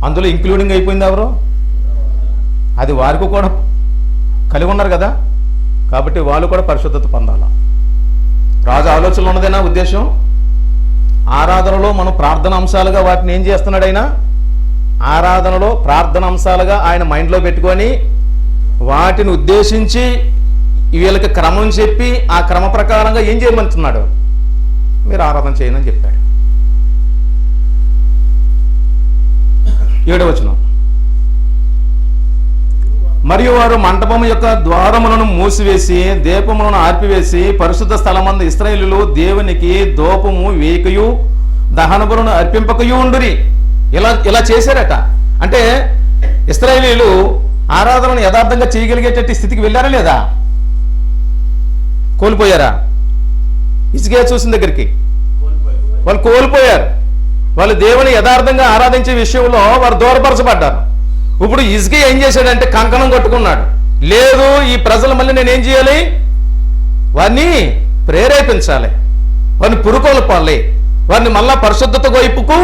అందులో ఇంక్లూడింగ్ అయిపోయింది ఎవరు? అది వారికి కూడా కలిగి ఉన్నారు కదా. కాబట్టి వాళ్ళు కూడా పరిశుద్ధత పొందాల. రాజు ఆలోచనలు ఉన్నదేనా ఉద్దేశం? ఆరాధనలో మనం ప్రార్థన అంశాలుగా వాటిని ఏం చేస్తున్నాడు ఆయన? ఆరాధనలో ప్రార్థన అంశాలుగా ఆయన మైండ్లో పెట్టుకొని వాటిని ఉద్దేశించి వీళ్ళకి క్రమం చెప్పి ఆ క్రమ ప్రకారంగా ఏం చేయమంటున్నాడు? మీరు ఆరాధన చేయనని చెప్పాడు. 7వ వచనం. మరియు వారు మంటపం యొక్క ద్వారములను మూసివేసి దీపములను ఆర్పివేసి పరిశుద్ధ స్థలమందు ఇశ్రాయేలీయులు దేవునికి ధూపము వేయకయు దహన బలులను అర్పింపకయు ఉండురి. ఇలా చేశారట. అంటే ఇశ్రాయేలీయులు ఆరాధనను యథార్థంగా చేయగలిగేటట్టు స్థితికి వెళ్ళారా లేదా? కోల్పోయారా? హిజ్కియా చూసిన దగ్గరికి వాళ్ళు కోల్పోయారు. వాళ్ళు దేవుని యథార్థంగా ఆరాధించే విషయంలో వారు దూరపరచబడ్డారు. ఇప్పుడు హిజ్కియా ఏం చేశాడంటే కంకణం కట్టుకున్నాడు. లేదు, ఈ ప్రజలు మళ్ళీ నేనేం చేయాలి? వారిని ప్రేరేపించాలి, వారిని పురుకొల్పాలి, వారిని మళ్ళా పరిశుద్ధత వైపుకు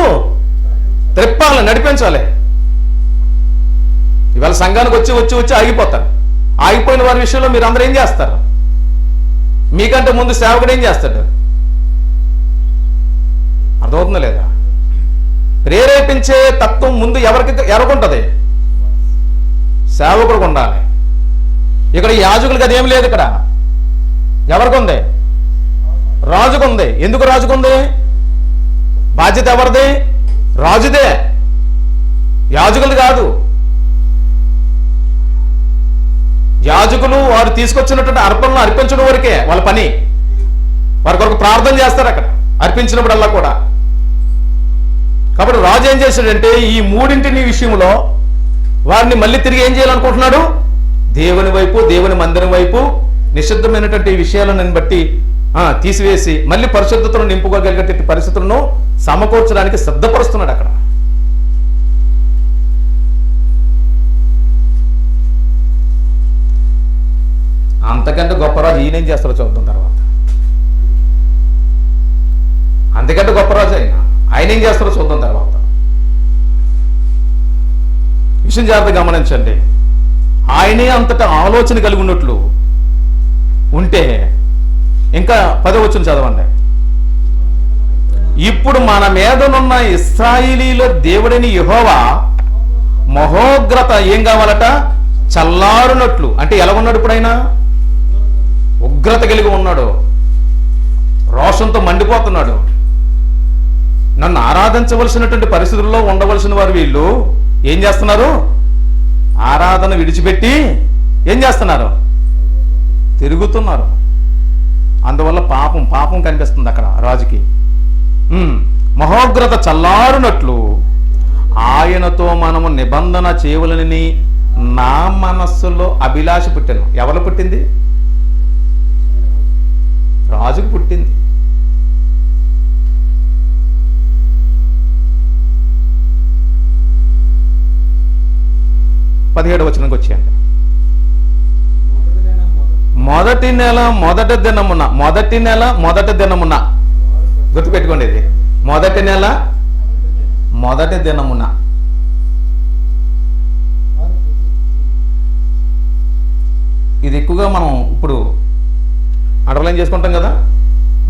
త్రిప్పాలి, నడిపించాలి. ఇవాళ సంఘానికి వచ్చి ఆగిపోతారు. ఆగిపోయిన వారి విషయంలో మీరు అందరూ ఏం చేస్తారు? మీకంటే ముందు సేవకుడు ఏం చేస్తాడు? అర్థమవుతుందా లేదా? ప్రేరేపించే తత్వం ముందు ఎవరికి సేవకుడికి ఉండాలి. ఇక్కడ యాజకులకి అదేం లేదు. ఇక్కడ ఎవరికి ఉంది? రాజుకు ఉంది. ఎందుకు రాజుకు ఉంది? బాధ్యత ఎవరిది? రాజుదే, యాజకులది కాదు. యాజకులు వారు తీసుకొచ్చినటువంటి అర్పణలు అర్పించడం వరకే వాళ్ళ పని. వారి కొరకు ప్రార్థన చేస్తారు అక్కడ అర్పించినప్పుడల్లా కూడా. కాబట్టి రాజు ఏం చేశాడంటే ఈ మూడింటిని విషయంలో వారిని మళ్ళీ తిరిగి ఏం చేయాలనుకుంటున్నాడు? దేవుని వైపు, దేవుని మందిరం వైపు నిషిద్ధమైనటువంటి విషయాలను బట్టి తీసివేసి మళ్ళీ పరిశుద్ధతను నింపుకోగలిగేటువంటి పరిస్థితులను సమకూర్చడానికి సిద్ధపరుస్తున్నాడు అక్కడ. అంతకంటే గొప్ప రాజు ఈయనేం చేస్తారో చూద్దాం తర్వాత. అంతకంటే గొప్ప రాజు ఆయన ఏం చేస్తారో చూద్దాం తర్వాత. విషయం జాగ్రత్తగా గమనించండి. ఆయనే అంతటా ఆలోచన కలిగి ఉన్నట్లు ఉంటే ఇంకా 10వ వచనం చదవండి. ఇప్పుడు మన మీదనున్న ఇశ్రాయేలీయుల దేవుడైన యెహోవా మహోగ్రత ఏం కావాలట? చల్లారునట్లు. అంటే ఎలా ఉన్నాడు ఇప్పుడైనా? ఉగ్రత కలిగి ఉన్నాడు, రోషంతో మండిపోతున్నాడు. నన్ను ఆరాధించవలసినటువంటి పరిస్థితుల్లో ఉండవలసిన వారు వీళ్ళు ఏం చేస్తున్నారు? ఆరాధన విడిచిపెట్టి ఏం చేస్తున్నారు? తిరుగుతున్నారు. అందువల్ల పాపం కనిపిస్తుంది అక్కడ రాజుకి. మహోగ్రత చల్లారునట్లు ఆయనతో మనము నిబంధన చేయవలనని నా మనస్సులో అభిలాష పుట్టాను. ఎవరు పుట్టింది? రాజుకు పుట్టింది. పదిహేడు వచనంకి వచ్చేయండి. మొదటి నెల మొదటి దినమున గుర్తుపెట్టుకోండి, ఇది మొదటి నెల మొదటి దినమున. ఇది ఎక్కువగా మనం ఇప్పుడు అండర్లైన్ చేసుకుంటాం కదా.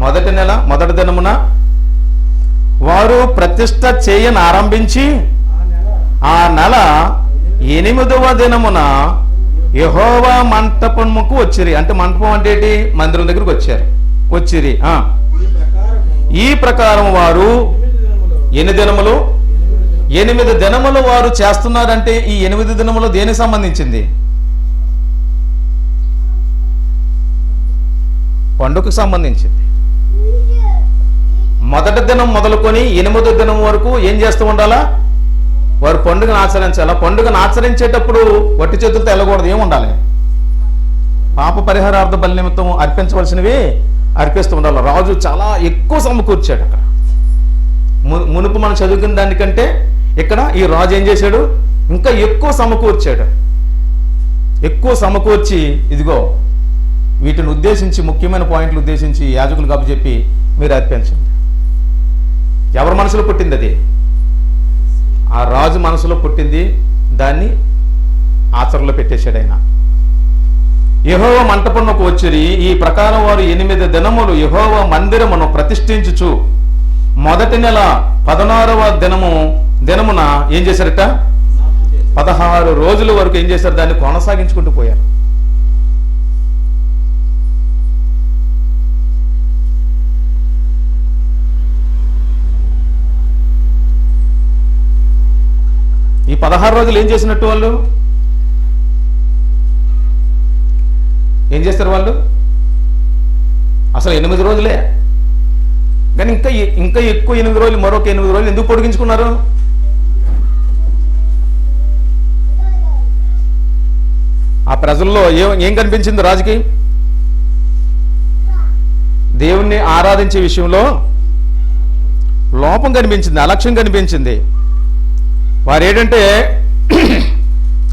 మొదటి నెల మొదటి దినమున వారు ప్రతిష్ఠ చేయని ఆరంభించి ఆ నెల 8వ దినమున యెహోవా మంటపముకు వచ్చిరి. అంటే మంటపం అంటే ఏంటి? మందిరం దగ్గరకు వచ్చిరి. ఈ ప్రకారం వారు ఎన్ని దినములు? 8 దినములు వారు చేస్తున్నారంటే ఈ 8 దినములు దేనికి సంబంధించింది? పండుగకు సంబంధించింది. మొదటి దినం మొదలుకొని 8వ దినం వరకు ఏం చేస్తూ ఉండాలా? వారు పండుగను ఆచరించాలా. పండుగను ఆచరించేటప్పుడు వట్టి చేతులతో వెళ్ళకూడదు. ఏముండాలి? పాప పరిహారార్థ బలి నిమిత్తం అర్పించవలసినవి అర్పిస్తూ ఉండాలి. రాజు చాలా ఎక్కువ సమకూర్చాడు అక్కడ. మునుపు మనం చదువుకున్న దానికంటే ఇక్కడ ఈ రాజు ఏం చేశాడు? ఇంకా ఎక్కువ సమకూర్చాడు. ఎక్కువ సమకూర్చి ఇదిగో వీటిని ఉద్దేశించి, ముఖ్యమైన పాయింట్లు ఉద్దేశించి యాజకులు కాబట్టి చెప్పి మీరు అర్పించండి. ఎవరి మనసులో పుట్టింది అది? ఆ రాజు మనసులో పుట్టింది. దాన్ని ఆచరణలో పెట్టేశాడు ఆయన. యెహోవా మంటపమునకు వచ్చిరి. ఈ ప్రకారం వారు 8 దినములు యెహోవా మందిరమును ప్రతిష్ఠించుచు మొదటి నెల 16వ దినమున ఏం చేశారట? 16 రోజుల వరకు ఏం చేశారు? దాన్ని కొనసాగించుకుంటూ పోయారు. ఈ 16 రోజులు ఏం చేసినట్టు? వాళ్ళు ఏం చేస్తారు? వాళ్ళు అసలు 8 రోజులే, కానీ ఇంకా ఎక్కువ 8 రోజులు, మరొక 8 రోజులు ఎందుకు పొడిగించుకున్నారు? ఆ ప్రజల్లో ఏం కనిపించింది రాజుకి? దేవుణ్ణి ఆరాధించే విషయంలో లోపం కనిపించింది, అలక్ష్యం కనిపించింది. వారు ఏంటంటే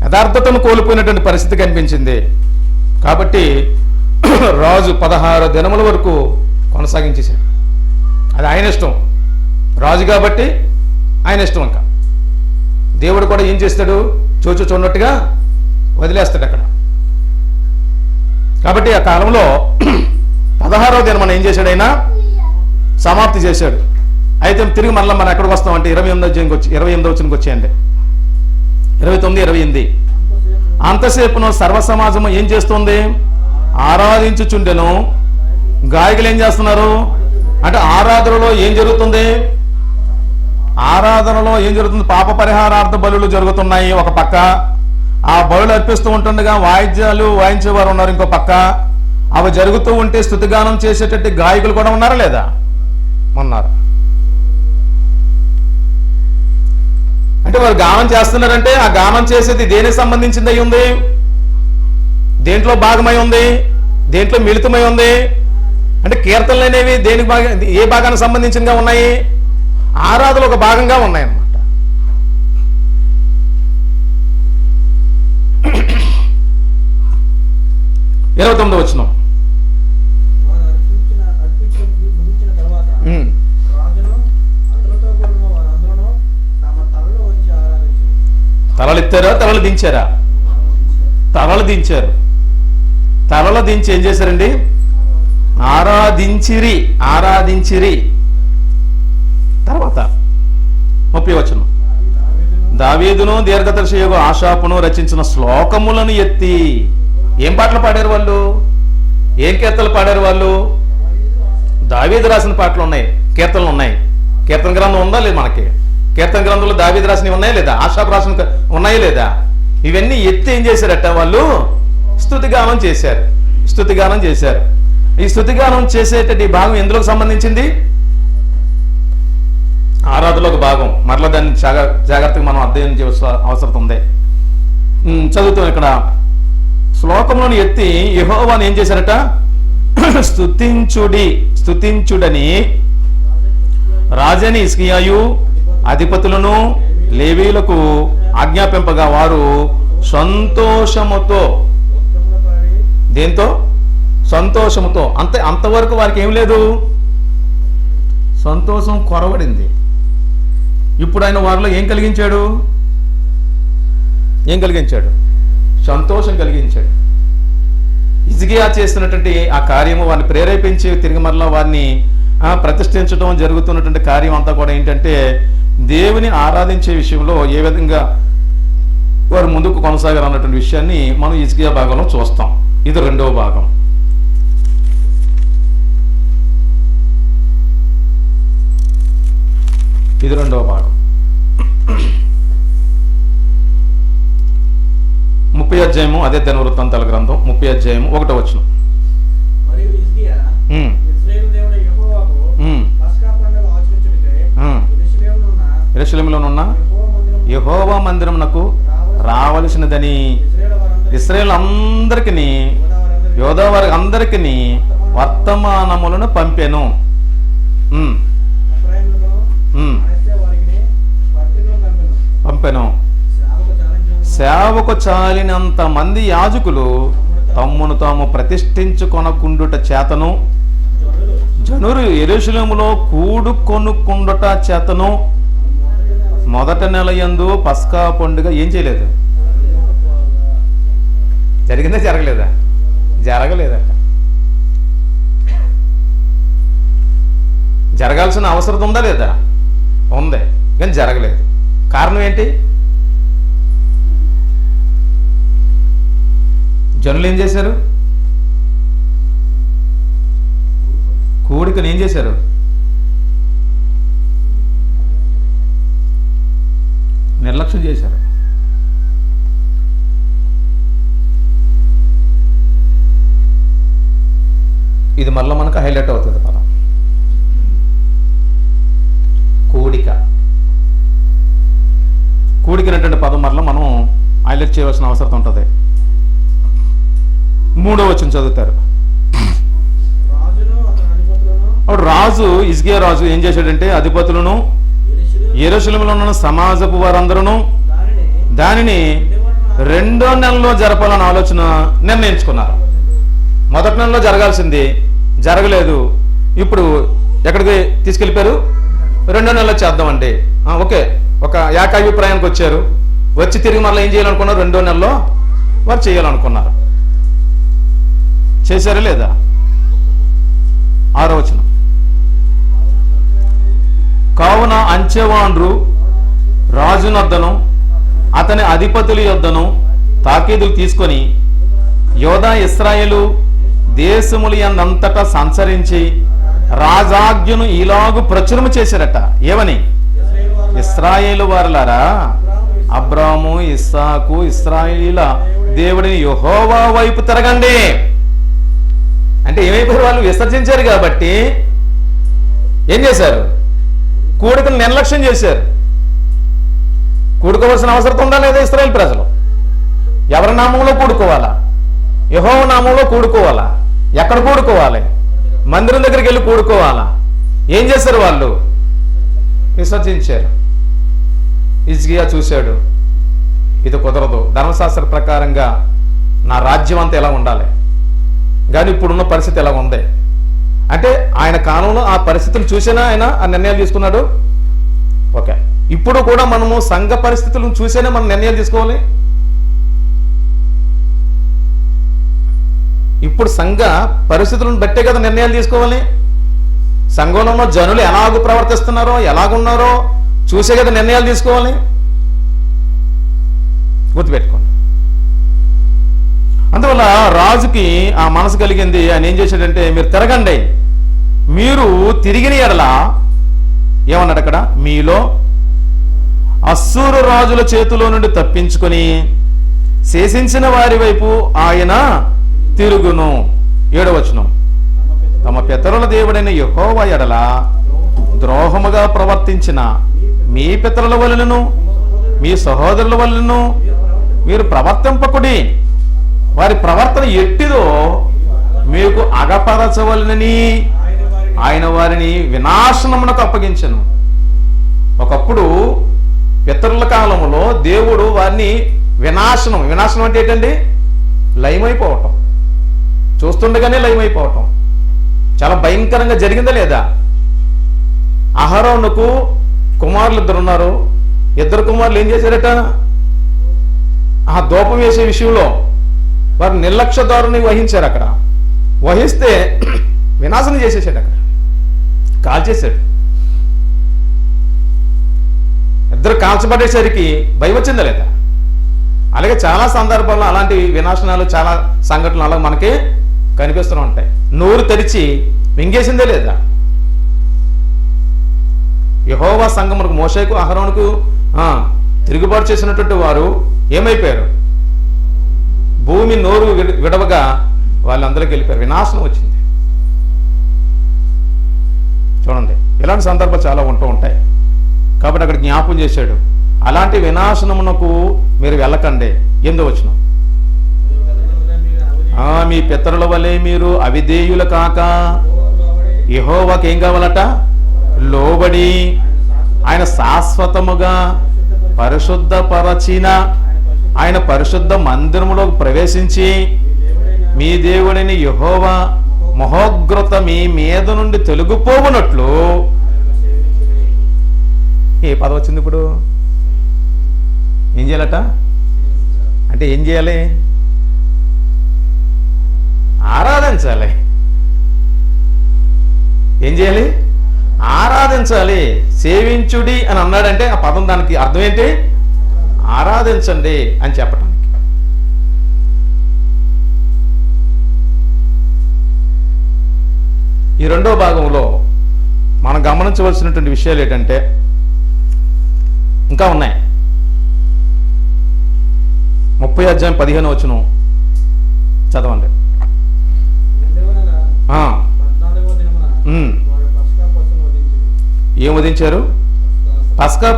యథార్థతను కోల్పోయినటువంటి పరిస్థితి కనిపించింది. కాబట్టి రాజు 16 దినముల వరకు కొనసాగించేశాడు. అది ఆయన ఇష్టం, రాజు కాబట్టి ఆయన ఇష్టం. ఇంకా దేవుడు కూడా ఏం చేస్తాడు? చూచున్నట్టుగా వదిలేస్తాడు అక్కడ. కాబట్టి ఆ కాలంలో 16వ దినం ఏం చేశాడు? ఆయన సమాప్తి చేశాడు. అయితే తిరిగి మళ్ళీ మనం ఎక్కడికి వస్తామంటే 28వ వచనంకి వచ్చేయండి. 29, 28. అంతసేపును సర్వ సమాజం ఏం చేస్తుంది? ఆరాధించుచుండెను. గాయకులు ఏం చేస్తున్నారు అంటే ఆరాధనలో ఏం జరుగుతుంది? పాప పరిహారార్థ బలులు జరుగుతున్నాయి ఒక పక్క. ఆ బలులు అర్పిస్తూ ఉంటుండగా వాయిద్యాలు వాయించేవారు ఉన్నారు ఇంకో పక్క. అవి జరుగుతూ ఉంటే స్తుతిగానం చేసేటట్టు గాయకులు కూడా ఉన్నారా లేదా? ఉన్నారు. అంటే వారు గానం చేస్తున్నారంటే ఆ గానం చేసేది దేనికి సంబంధించింది అయి ఉంది? దేంట్లో భాగమై ఉంది? దేంట్లో మిళితమై ఉంది? అంటే కీర్తనలు అనేవి దేనికి ఏ భాగానికి సంబంధించినగా ఉన్నాయి? ఆరాధనలో ఒక భాగంగా ఉన్నాయన్నమాట. ఇరవై 29వ వచనం. తలలు ఎత్తారా? తలలు దించారా? తలలు దించారు. తలలు దించి ఏం చేశారండి? ఆరాధించిరి. తర్వాత 30వ వచనం. దావీదును దీర్ఘదర్శియగు ఆశాపును రచించిన శ్లోకములను ఎత్తి ఏం పాటలు పాడారు వాళ్ళు? ఏం కీర్తనలు పాడారు వాళ్ళు? దావీదు రాసిన పాటలు ఉన్నాయి, కీర్తనలు ఉన్నాయి. కీర్తన గ్రంథం ఉందా లేదు మనకి? కీర్తన గ్రంథంలో దావీదు రాసినవి ఉన్నాయా లేదా? ఆశాపు రాసిన ఉన్నాయా లేదా? ఇవన్నీ ఎత్తి ఏం చేశారట వాళ్ళు? స్తుతిగానం చేశారు. స్తుతిగానం చేశారు. ఈ స్తుతిగానం చేసేటటువంటి ఈ భాగం ఎందులోకి సంబంధించింది? ఆరాధనలో ఒక భాగం. మరలా దాన్ని జాగ్రత్తగా మనం అధ్యయనం చేయాల్సిన అవసరం ఉంది. చదువుతాం ఇక్కడ. శ్లోకంలోని ఎత్తి యెహోవాను ఏం చేశారట? స్తుతించుడని రాజని హిజ్కియాయు అధిపతులను లేవీయులకు ఆజ్ఞాపింపగా వారు సంతోషముతో, దేంతో? సంతోషముతో. అంతవరకు వారికి ఏం లేదు, సంతోషం కొరవడింది. ఇప్పుడు ఆయన వారిలో ఏం కలిగించాడు? సంతోషం కలిగించాడు. హిజ్కియా చేస్తున్నటువంటి ఆ కార్యము వారిని ప్రేరేపించి తిరిగి మరలా వారిని ప్రతిష్ఠించడం జరుగుతున్నటువంటి కార్యం అంతా కూడా ఏంటంటే దేవుని ఆరాధించే విషయంలో ఏ విధంగా వారు ముందుకు కొనసాగారు అన్నటువంటి విషయాన్ని మనం హిజ్కియా భాగంలో చూస్తాం. ఇది రెండవ భాగం. ఇది రెండవ భాగం. 30వ అధ్యాయము, అదే దినవృత్తాంతాల గ్రంథం 30వ అధ్యాయము 1వ వచనం. మరియు హిజ్కియా ఇశ్రాయేలు దేవుడు యెహోవాకు పస్కా పండుగ ఆచరించుటకై యెరూషలేములోనున్న యెహోవా మందిరమునకు రావలసినదని ఇశ్రాయేలు అందరికీ, యోధా వారి అందరికీ వర్తమానములను పంపెను. సేవకు చాలినంత మంది యాజకులు తమ్మును తాము ప్రతిష్ఠించుకొనకుండుట చేతను, జనులు యెరూషలేములో కూడుకొనుకుండుట చేతను మొదట నెల యందు పస్కా పండుగ ఏం చేయలేదు. జరిగిందా? జరగలేదట. జరగాల్సిన అవసరం ఉందా లేదా? ఉంది, కానీ జరగలేదు. కారణం ఏంటి? జనులు ఏం చేశారు? కూడికను ఏం చేశారు? నిర్లక్ష్యం చేశారు. ఇది మళ్ళీ మనకు హైలైట్ అవుతుంది పదం కూడిక. కూడికనటువంటి పదం మరలా మనం హైలైట్ చేయవలసిన అవసరం ఉంటుంది. 3వ వచనం చదువుతారు. అప్పుడు రాజు, హిజ్కియా రాజు ఏం చేశాడంటే అధిపతులను యెరూషలేములో ఉన్న సమాజపు వారందరూ దానిని 2వ నెలలో జరపాలని ఆలోచన నిర్ణయించుకున్నారు. మొదటి నెలలో జరగాల్సింది జరగలేదు. ఇప్పుడు ఎక్కడికి తీసుకెళ్ళిపోయారు? 2వ నెలలో చేద్దామండి. ఓకే, ఒక ఏకాభిప్రాయానికి వచ్చారు. వచ్చి తిరిగి మళ్ళీ ఏం చేయాలనుకున్నారు? 2వ నెలలో వారు చేయాలనుకున్నారు. చేశారా లేదా? 6వ వచనం. కావున అంచెవాండ్రు రాజునొద్దను అతని అధిపతుల యొద్దను తాకీదులు తీసుకొని యోధా ఇశ్రాయేలు దేశములు యందంతటా సంచరించి రాజాజ్ఞను ఇలాగు ప్రచురము చేశారట. ఏమని? ఇశ్రాయేలు వారులారా, అబ్రాము, ఇస్సాకు, ఇశ్రాయేలీల దేవుడిని యెహోవా వైపు తిరగండి. అంటే ఏమైపోయారు? వాళ్ళు విసర్జించారు కాబట్టి ఏం చేశారు? కూడికను నిర్లక్ష్యం చేశారు. కూడుకోవాల్సిన అవసరం ఉందా లేదా? ఇశ్రాయేలు ప్రజలు ఎవరి నామంలో కూడుకోవాలా? యెహోవా నామంలో కూడుకోవాలా? ఎక్కడ కూడుకోవాలి? మందిరం దగ్గరికి వెళ్ళి కూడుకోవాలా? ఏం చేశారు? వాళ్ళు విసర్జించారు. హిజ్కియా చూశాడు, ఇది కుదరదు. ధర్మశాస్త్ర ప్రకారంగా నా రాజ్యం అంతా ఎలా ఉండాలి, కానీ ఇప్పుడున్న పరిస్థితి ఎలా ఉంది అంటే ఆయన కాలంలో ఆ పరిస్థితులు చూసేనా ఆయన ఆ నిర్ణయాలు తీసుకున్నాడు. ఓకే, ఇప్పుడు కూడా మనము సంఘ పరిస్థితులను చూసేనే మనం నిర్ణయాలు తీసుకోవాలి. ఇప్పుడు సంఘ పరిస్థితులను బట్టే కదా నిర్ణయాలు తీసుకోవాలి. సంఘంలో ఉన్న జనులు ఎలాగూ ప్రవర్తిస్తున్నారో ఎలాగున్నారో చూసే కదా నిర్ణయాలు తీసుకోవాలి. గుర్తుపెట్టుకోండి. అందువల్ల రాజుకి ఆ మనసు కలిగింది. ఆయన ఏం చేశాడంటే, మీరు తిరగండి, మీరు తిరిగిన ఎడల ఏమన్నాడు అక్కడ, మీలో అస్సూరు రాజుల చేతిలో నుండి తప్పించుకొని శేషించిన వారి వైపు ఆయన తిరుగును. 7వ వచనం, తమ పితరుల దేవుడైన యెహోవా ఎడల ద్రోహముగా ప్రవర్తించిన మీ పితరుల వలనను మీ సహోదరుల వలనను మీరు ప్రవర్తింపకుడి. వారి ప్రవర్తన ఎట్టిదో మీకు అగపరచవలనని ఆయన వారిని వినాశనమునకు అప్పగించెను. ఒకప్పుడు పితరుల కాలంలో దేవుడు వారిని వినాశనం అంటే ఏంటండి, లయమైపోవటం, చూస్తుండగానే లయమైపోవటం. చాలా భయంకరంగా జరిగిందా లేదా? అహరోనుకు కుమారులు 2 ఉన్నారు. 2 కుమారులు ఏం చేశారట, ఆ దూపం వేసే విషయంలో వారు నిర్లక్ష్య ధోరణి వహించారు. అక్కడ వహిస్తే వినాశనం చేసేసాడు, అక్కడ కాల్చేశాడు. 2 కాల్చబడేసరికి భయం వచ్చిందా లేదా? అలాగే చాలా సందర్భాల్లో అలాంటి వినాశనాలు, చాలా సంఘటనలు అలా మనకి కనిపిస్తూ ఉంటాయి. నోరు తెరిచి మింగేసిందే లేదా? యెహోవా సంఘమునకు, మోషేకు అహరోనుకు తిరుగుబాటు చేసినటువంటి వారు ఏమైపోయారు? భూమి నోరు విడవగా వాళ్ళందరికీ వెళ్ళిపోయారు, వినాశనం వచ్చింది. చూడండి, ఇలాంటి సందర్భాలు చాలా ఉంటూ ఉంటాయి. కాబట్టి అక్కడ జ్ఞాపం చేశాడు, అలాంటి వినాశనమునకు మీరు వెళ్ళకండి. 8వ వచనం, మీ పితరుల వలె మీరు అవిధేయులు కాక యెహోవాకి ఏం కావాలట, లోబడి ఆయన శాశ్వతముగా పరిశుద్ధపరచిన ఆయన పరిశుద్ధ మందిరములోకి ప్రవేశించి మీ దేవుడిని యెహోవా మహోగ్రత మీ మీద నుండి తొలగిపోవునట్లు. ఏ పదం వచ్చింది ఇప్పుడు? ఏం చేయాలట అంటే ఏం చేయాలి? ఆరాధించాలి. ఏం చేయాలి? ఆరాధించాలి. సేవించుడి అని అన్నాడంటే ఆ పదం దానికి అర్థం ఏంటి? ఆరాధించండి అని చెప్పటానికి. ఈ 2వ భాగంలో మనం గమనించవలసినటువంటి విషయాలు ఏంటంటే ఇంకా ఉన్నాయి. 30వ అధ్యాయం 15వ వచనం చదవండి. ఏం వధించారు? పస్కా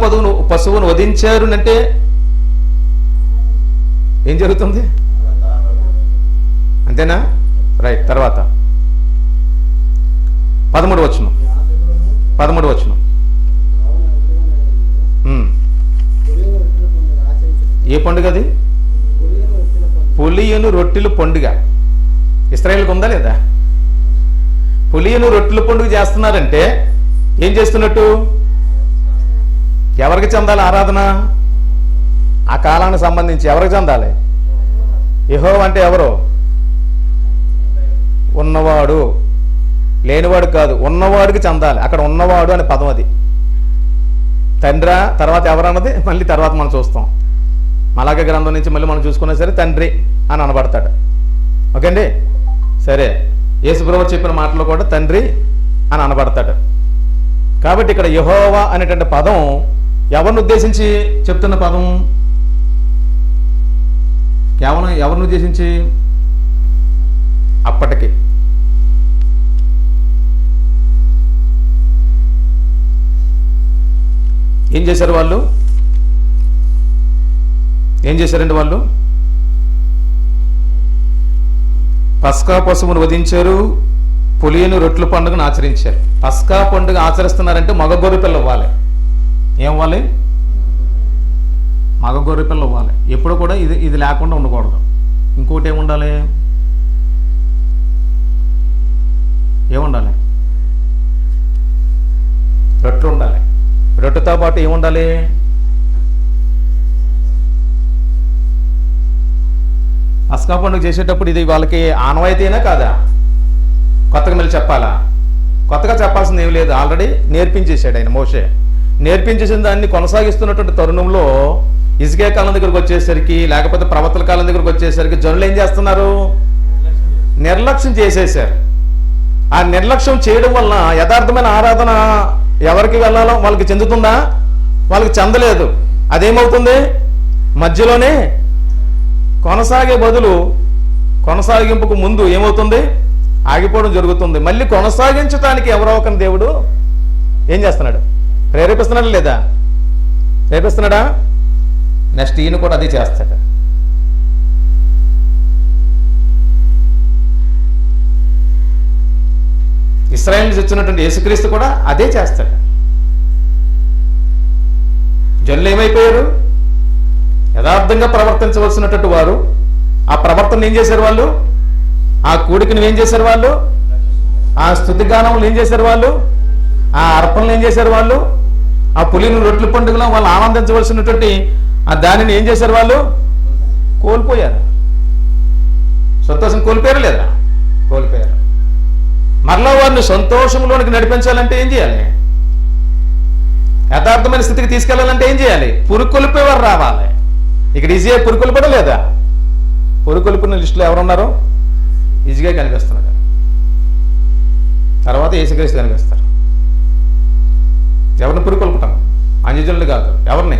పశువును వధించారు అంటే ఏం జరుగుతుంది? అంతేనా? రైట్. తర్వాత 13వ వచనం. ఏ పండుగ అది? పులియను రొట్టెలు పండుగ. ఇశ్రాయేలుకు ఉందా లేదా? పులియను రొట్టెల పండుగ చేస్తున్నారంటే ఏం చేస్తున్నట్టు? ఎవరికి చెందాలి ఆరాధన? ఆ కాలానికి సంబంధించి ఎవరికి చెందాలి? యెహోవా అంటే ఎవరు? ఉన్నవాడు, లేనివాడు కాదు, ఉన్నవాడికి చెందాలి. అక్కడ ఉన్నవాడు అనే పదం అది. తండ్రి తర్వాత ఎవరన్నది మళ్ళీ తర్వాత మనం చూస్తాం. మలాగా గ్రంథం నుంచి మళ్ళీ మనం చూసుకున్నా సరే తండ్రి అని అనబడతాడు. ఓకే అండి, సరే. యేసుప్రభువు చెప్పిన మాటలో కూడా తండ్రి అని అనబడతాడు. కాబట్టి ఇక్కడ యెహోవా అనేటువంటి పదం ఎవరిని ఉద్దేశించి చెప్తున్న పదం? కేవలం ఎవరిని ఉద్దేశించి? అప్పటికి ఏం చేశారు వాళ్ళు? ఏం చేశారండి వాళ్ళు? పస్కా పశువును వధించారు, పులియను రొట్టెల పండుగను ఆచరించారు. పస్కా పండుగ ఆచరిస్తున్నారంటే మగ గొర్రె పిల్ల ఇవ్వాలి. ఏం ఇవ్వాలి? మగ గొర్రె పిల్ల ఇవ్వాలి. ఎప్పుడు కూడా ఇది లేకుండా ఉండకూడదు. ఇంకోటి ఏముండాలి? ఏముండాలి? రొట్టె ఉండాలి. రొట్టెతో పాటు ఏముండాలి? పస్కా పండుగ చేసేటప్పుడు ఇది వాళ్ళకి ఆనవాయితీనా కాదా? కొత్తగా మళ్ళీ చెప్పాలా? కొత్తగా చెప్పాల్సింది ఏమి లేదు, ఆల్రెడీ నేర్పించేశాడు ఆయన. మోషే నేర్పించేసిన దాన్ని కొనసాగిస్తున్నటువంటి తరుణంలో హిజ్కియా కాలం దగ్గరకు వచ్చేసరికి, లేకపోతే ప్రవక్తల కాలం దగ్గరకు వచ్చేసరికి జనులు ఏం చేస్తున్నారు? నిర్లక్ష్యం చేసేసారు. ఆ నిర్లక్ష్యం చేయడం వలన యథార్థమైన ఆరాధన ఎవరికి వెళ్ళాలో వాళ్ళకి చెందుతుందా? వాళ్ళకి చెందలేదు. అదేమవుతుంది? మధ్యలోనే కొనసాగే బదులు కొనసాగింపుకు ముందు ఏమవుతుంది? ఆగిపోవడం జరుగుతుంది. మళ్ళీ కొనసాగించడానికి ఎవరో ఒక దేవుడు ఏం చేస్తున్నాడు? ప్రేరేపిస్తున్నాడా లేదా? ప్రేరేపిస్తున్నాడా? నెక్స్ట్ ఈయన కూడా అదే చేస్తాడు. ఇశ్రాయేల్ నుంచి వచ్చినటువంటి యేసుక్రీస్తు కూడా అదే చేస్తాడు. జనులు ఏమైపోయారు? యథార్థంగా ప్రవర్తించవలసినటువంటి వారు ఆ ప్రవర్తన ఏం చేశారు? వాళ్ళు ఆ కూడికను ఏం చేశారు? వాళ్ళు ఆ స్తుతిగానములు ఏం చేశారు? వాళ్ళు ఆ అర్పణలు ఏం చేశారు? వాళ్ళు ఆ పులిని రొట్టెల పండుగలో వాళ్ళు ఆనందించవలసినటువంటి ఆ దానిని ఏం చేశారు? వాళ్ళు కోల్పోయారు. సంతోషం కోల్పోయారు లేదా? కోల్పోయారు. మరలా వారిని సంతోషంలోనికి నడిపించాలంటే ఏం చేయాలి? యథార్థమైన స్థితికి తీసుకెళ్లాలంటే ఏం చేయాలి? పురుకొల్పేవారు రావాలి. ఇక్కడ ఈజీగా పురుకొల్పడం లేదా? పురుకొల్పిన లిస్టులో ఎవరున్నారో ఈజీగా కనిపిస్తున్నాడు. తర్వాత యేసుక్రీస్తు కనిపిస్తారు. ఎవరిని పురుకొల్పుతాం? అన్యజనులు కాదు. ఎవరిని?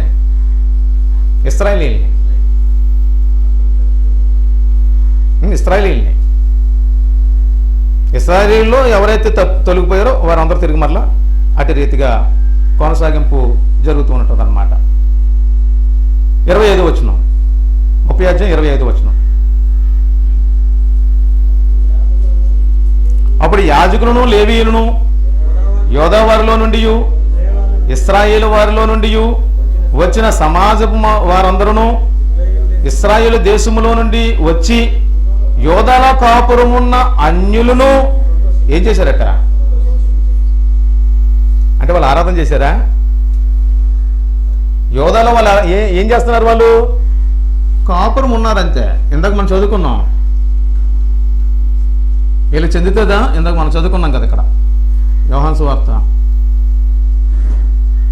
ఇశ్రాయేలీయుల్ని. ఇశ్రాయేలీయుల్ని. ఇశ్రాయేలీయుల్లో ఎవరైతే తొలగిపోయారో వారందరూ తిరిగి మరలా అటు రీతిగా కొనసాగింపు జరుగుతూ ఉంటుంది అన్నమాట. 25 వచనం, 30 అధ్యాయం 25 వచనం. అప్పుడు యాజకులను లేవీయులను యోధా వారిలో నుండి ఇశ్రాయేలు వారిలో నుండి వచ్చిన సమాజపు వారందరూ ఇశ్రాయేలు దేశములో నుండి వచ్చి యోధాల కాపురమున్న అన్యులను ఏం చేశారట? అంటే వాళ్ళు ఆరాధన చేశారా? యోధాలో వాళ్ళు ఏం చేస్తున్నారు? వాళ్ళు కాపురం ఉన్నారంతే. ఇందాక మనం చదువుకున్నాం. వీళ్ళు చెందుతుందా? ఇందాక మనం చదువుకున్నాం కదా ఇక్కడ యోహాను సువార్త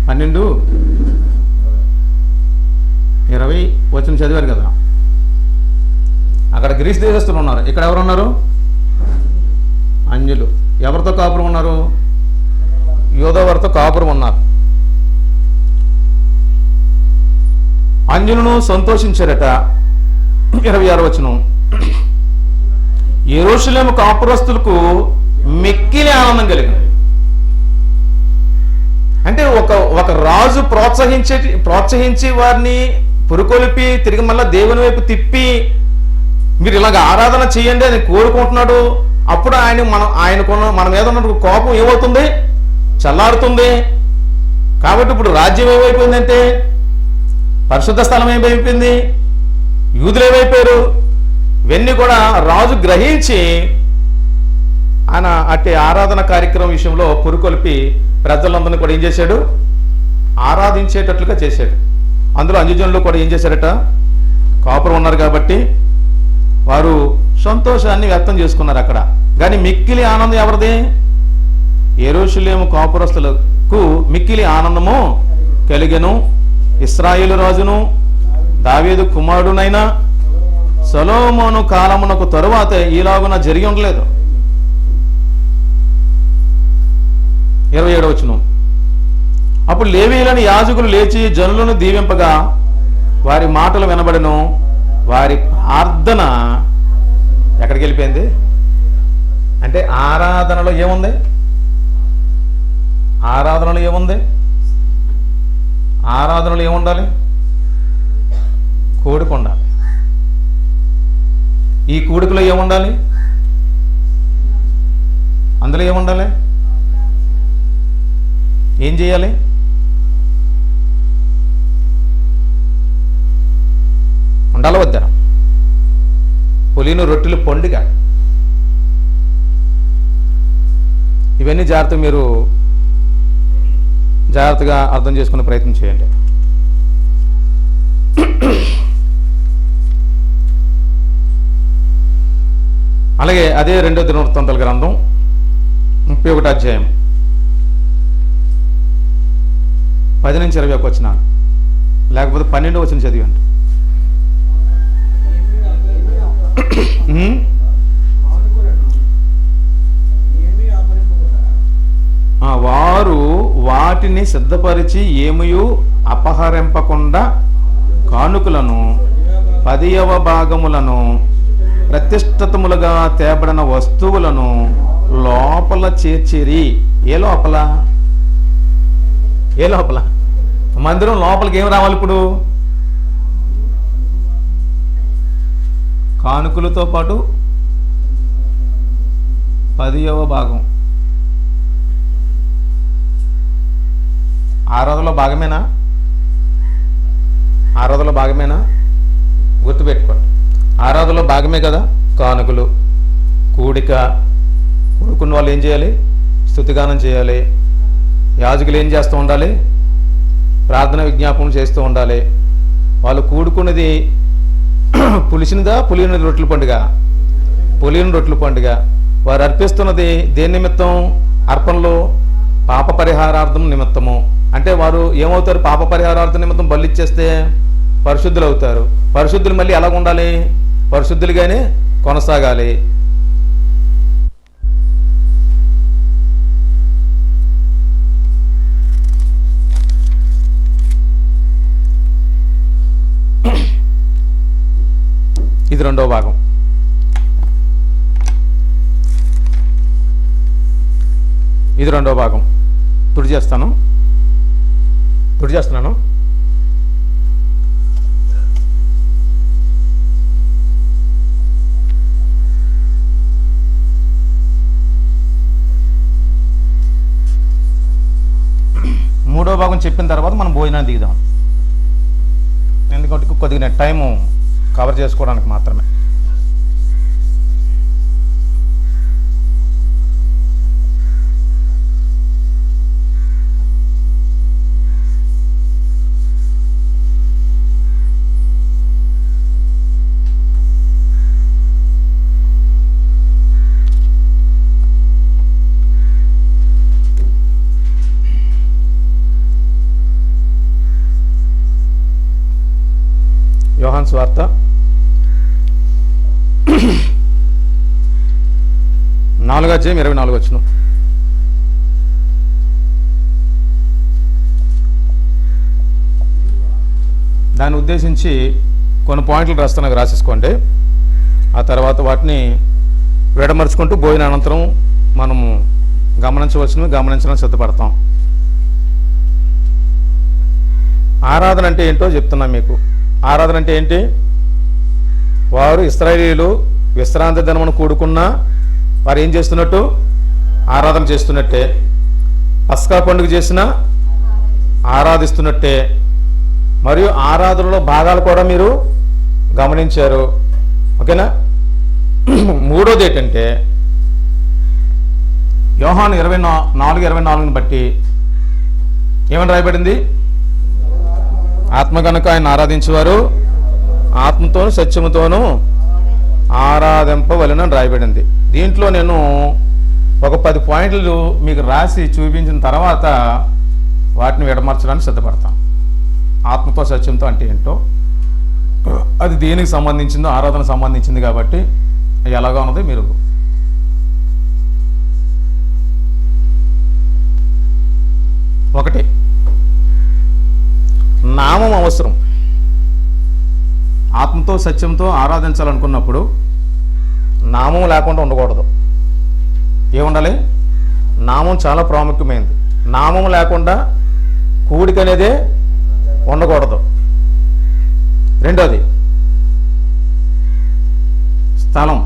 12:20 వచనం చదివారు కదా. అక్కడ గ్రీస్ దేశస్తులు ఉన్నారు, ఇక్కడ ఎవరు ఉన్నారు? అన్యులు. ఎవరితో కాపురం ఉన్నారు? యోధా వారితో కాపురం ఉన్నారు. అన్యులను సంతోషించారట. 26 వచనం. యెరూషలేము కాపురస్తులకు మిక్కిలి ఆనందం కలిగింది. అంటే ఒక రాజు ప్రోత్సహించి వారిని పురుకొలిపి తిరిగి మళ్ళా దేవుని వైపు తిప్పి మీరు ఇలాగ ఆరాధన చేయండి అని కోరుకుంటున్నాడు. అప్పుడు మన మీద ఉన్న కోపం ఏమవుతుంది? చల్లారుతుంది. కాబట్టి ఇప్పుడు రాజ్యం ఏమైపోయిందంటే, పరిశుద్ధ స్థలం ఏమైపోయింది? యూదులు ఏమైపోయారు? ఇవన్నీ కూడా రాజు గ్రహించి ఆయన అట్టి ఆరాధన కార్యక్రమం విషయంలో పురుకొల్పి ప్రజలందరినీ కూడా ఏం చేశాడు? ఆరాధించేటట్లుగా చేశాడు. అందులో అన్యజనులు కూడా ఏం చేశారట? కాపురం ఉన్నారు కాబట్టి వారు సంతోషాన్ని వ్యక్తం చేసుకున్నారు అక్కడ. కానీ మిక్కిలి ఆనందం ఎవరిది? యెరూషలేము కాపురస్తులకు మిక్కిలి ఆనందము కలిగెను. ఇశ్రాయేలు రాజును దావీదు కుమారుడునైన సొలొమోను కాలమునకు తరువాత ఈలాగున జరిగి ఉండలేదు. 27 వచనం. అప్పుడు లేవీయులను యాజకులు లేచి జనులను దీవింపగా వారి మాటలు వినబడెను. వారి ప్రార్థన ఎక్కడికి వెళ్ళిపోయింది? అంటే ఆరాధనలో ఏముంది? ఆరాధనలో ఏముంది? ఆరాధనలో ఏముండాలి? కోడిక ఉండాలి. ఈ కూడికలో ఏముండాలి? అందులో ఏముండాలి? ఏం చేయాలి? ఉండాలి వద్దా? పులిను రొట్టెలు పండుగ. ఇవన్నీ మీరు జాగ్రత్తగా అర్థం చేసుకునే ప్రయత్నం చేయండి. అలాగే అదే 2వ దినవృత్తాంతాల గ్రంథం 31వ అధ్యాయం 10 నుంచి 21 వచనాలు. లేకపోతే 12వ వచనం చదివండి. వారు వాటిని సిద్ధపరిచి ఏమయు అపహరింపకుండా కానుకలను 10వ భాగములను ప్రతిష్ఠితములుగా తేబడిన వస్తువులను లోపల చేర్చిరి. ఏ లోపల? మందిరం లోపలికి ఏం రావాలి ఇప్పుడు? కానుకలతో పాటు 10వ భాగం. ఆరాధనలో భాగమేనా? గుర్తుపెట్టుకోండి, ఆరాధనలో భాగమే కదా కానుకలు. కూడుకున్న వాళ్ళు ఏం చేయాలి? స్తుతిగానం చేయాలి. యాజకులు ఏం చేస్తూ ఉండాలి? ప్రార్థన విజ్ఞాపనం చేస్తూ ఉండాలి. వాళ్ళు కూడుకున్నది పులిసిన రొట్టెల పండుగ, పులిన రొట్టెల పండుగ. వారు అర్పిస్తున్నది దేని నిమిత్తం? అర్పణలో పాప పరిహారార్థం నిమిత్తము. అంటే వారు ఏమవుతారు? పాప పరిహారార్థం నిమిత్తం బలి ఇచ్చేస్తే పరిశుద్ధులు అవుతారు. పరిశుద్ధులు మళ్ళీ ఎలాగ ఉండాలి? పరిశుద్ధులుగానే కొనసాగాలి. ఇది 2వ భాగం. తుడి చేస్తున్నాను. 3వ భాగం చెప్పిన తర్వాత మనం భోజనాన్ని దిగుదాం. ఎందుకంటే కొద్దిగా టైము కవర్ చేసుకోవడానికి మాత్రమే. యోహాను సువార్త 4:24. దాన్ని ఉద్దేశించి కొన్ని పాయింట్లు రాస్తాను, రాసేసుకోండి. ఆ తర్వాత వాటిని విడమరుచుకుంటూ భోజనానంతరం మనము గమనించడానికి సిద్ధపడతాం. ఆరాధన అంటే ఏంటో చెప్తున్నాం మీకు. ఆరాధన అంటే ఏంటి? వారు ఇశ్రాయేలీయులు విశ్రాంతి దినమున కూడుకున్నా వారు ఏం చేస్తున్నట్టు? ఆరాధన చేస్తున్నట్టే. పస్కా పండుగ చేసినా ఆరాధిస్తున్నట్టే. మరియు ఆరాధనలో భాగాలు కూడా మీరు గమనించారు. ఓకేనా? 3వది ఏంటంటే యోహాను 24:24 బట్టి ఏమని రాయబడింది? ఆత్మ కనుక ఆయన ఆరాధించేవారు ఆత్మతోను సత్యముతోనూ ఆరాధింపవలెనని రాయబడింది. దీంట్లో నేను ఒక 10 పాయింట్లు మీకు రాసి చూపించిన తర్వాత వాటిని విడమర్చడానికి సిద్ధపడతాను. ఆత్మతో సత్యంతో అంటే ఏంటో, అది దేనికి సంబంధించిందో, ఆరాధన సంబంధించింది కాబట్టి ఎలాగా ఉన్నది మీరు ఒకటి నామం అవసరం. ఆత్మతో సత్యంతో ఆరాధించాలనుకున్నప్పుడు నామం లేకుండా ఉండకూడదు. ఏముండాలి? నామం చాలా ప్రాముఖ్యమైనది. నామం లేకుండా కూడిక అనేదే ఉండకూడదు. 2వది స్థలం.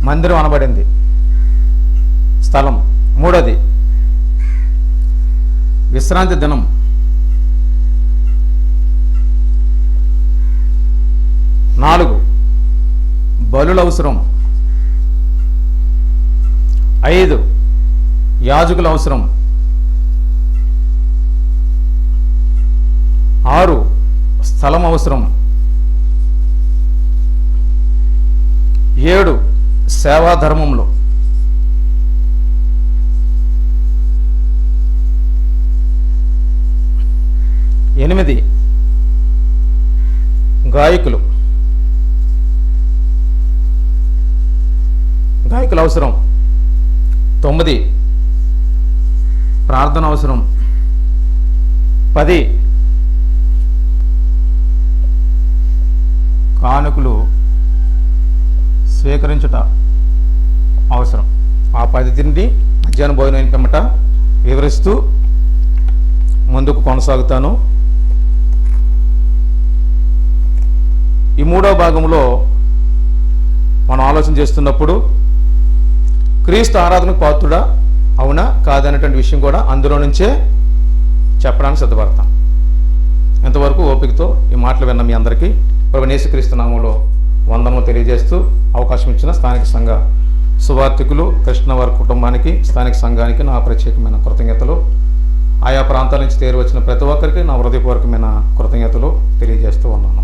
మందిరం అనబడింది స్థలం. 3వది విశ్రాంతి దినం. 4 బలులు అవసరం. 5 యాజకులు అవసరం. 6 స్థలం అవసరం. 7 సేవా ధర్మంలో. 8 8 గాయకులు అవసరం. 9 ప్రార్థన అవసరం. 10 కానుకలు స్వీకరించుట అవసరం. ఆ 10 తిండి మధ్యాహ్న భోజనం పిమ్మట వివరిస్తూ ముందుకు కొనసాగుతాను. ఈ 3వ భాగంలో మనం ఆలోచన చేస్తున్నప్పుడు క్రీస్తు ఆరాధనకు పాత్రుడా అవునా కాదనేటువంటి విషయం కూడా అందులో నుంచే చెప్పడానికి సిద్ధపడతాం. ఎంతవరకు ఓపికతో ఈ మాటలు విన్న మీ అందరికీ ప్రభువైన యేసుక్రీస్తు నామములో వందనము తెలియజేస్తూ అవకాశం ఇచ్చిన స్థానిక సంఘ సువార్థికులు కృష్ణవారి కుటుంబానికి, స్థానిక సంఘానికి నా ప్రత్యేకమైన కృతజ్ఞతలు. ఆయా ప్రాంతాల నుంచి తేరి వచ్చిన ప్రతి ఒక్కరికి నా హృదయపూర్వకమైన కృతజ్ఞతలు తెలియజేస్తూ ఉన్నాను.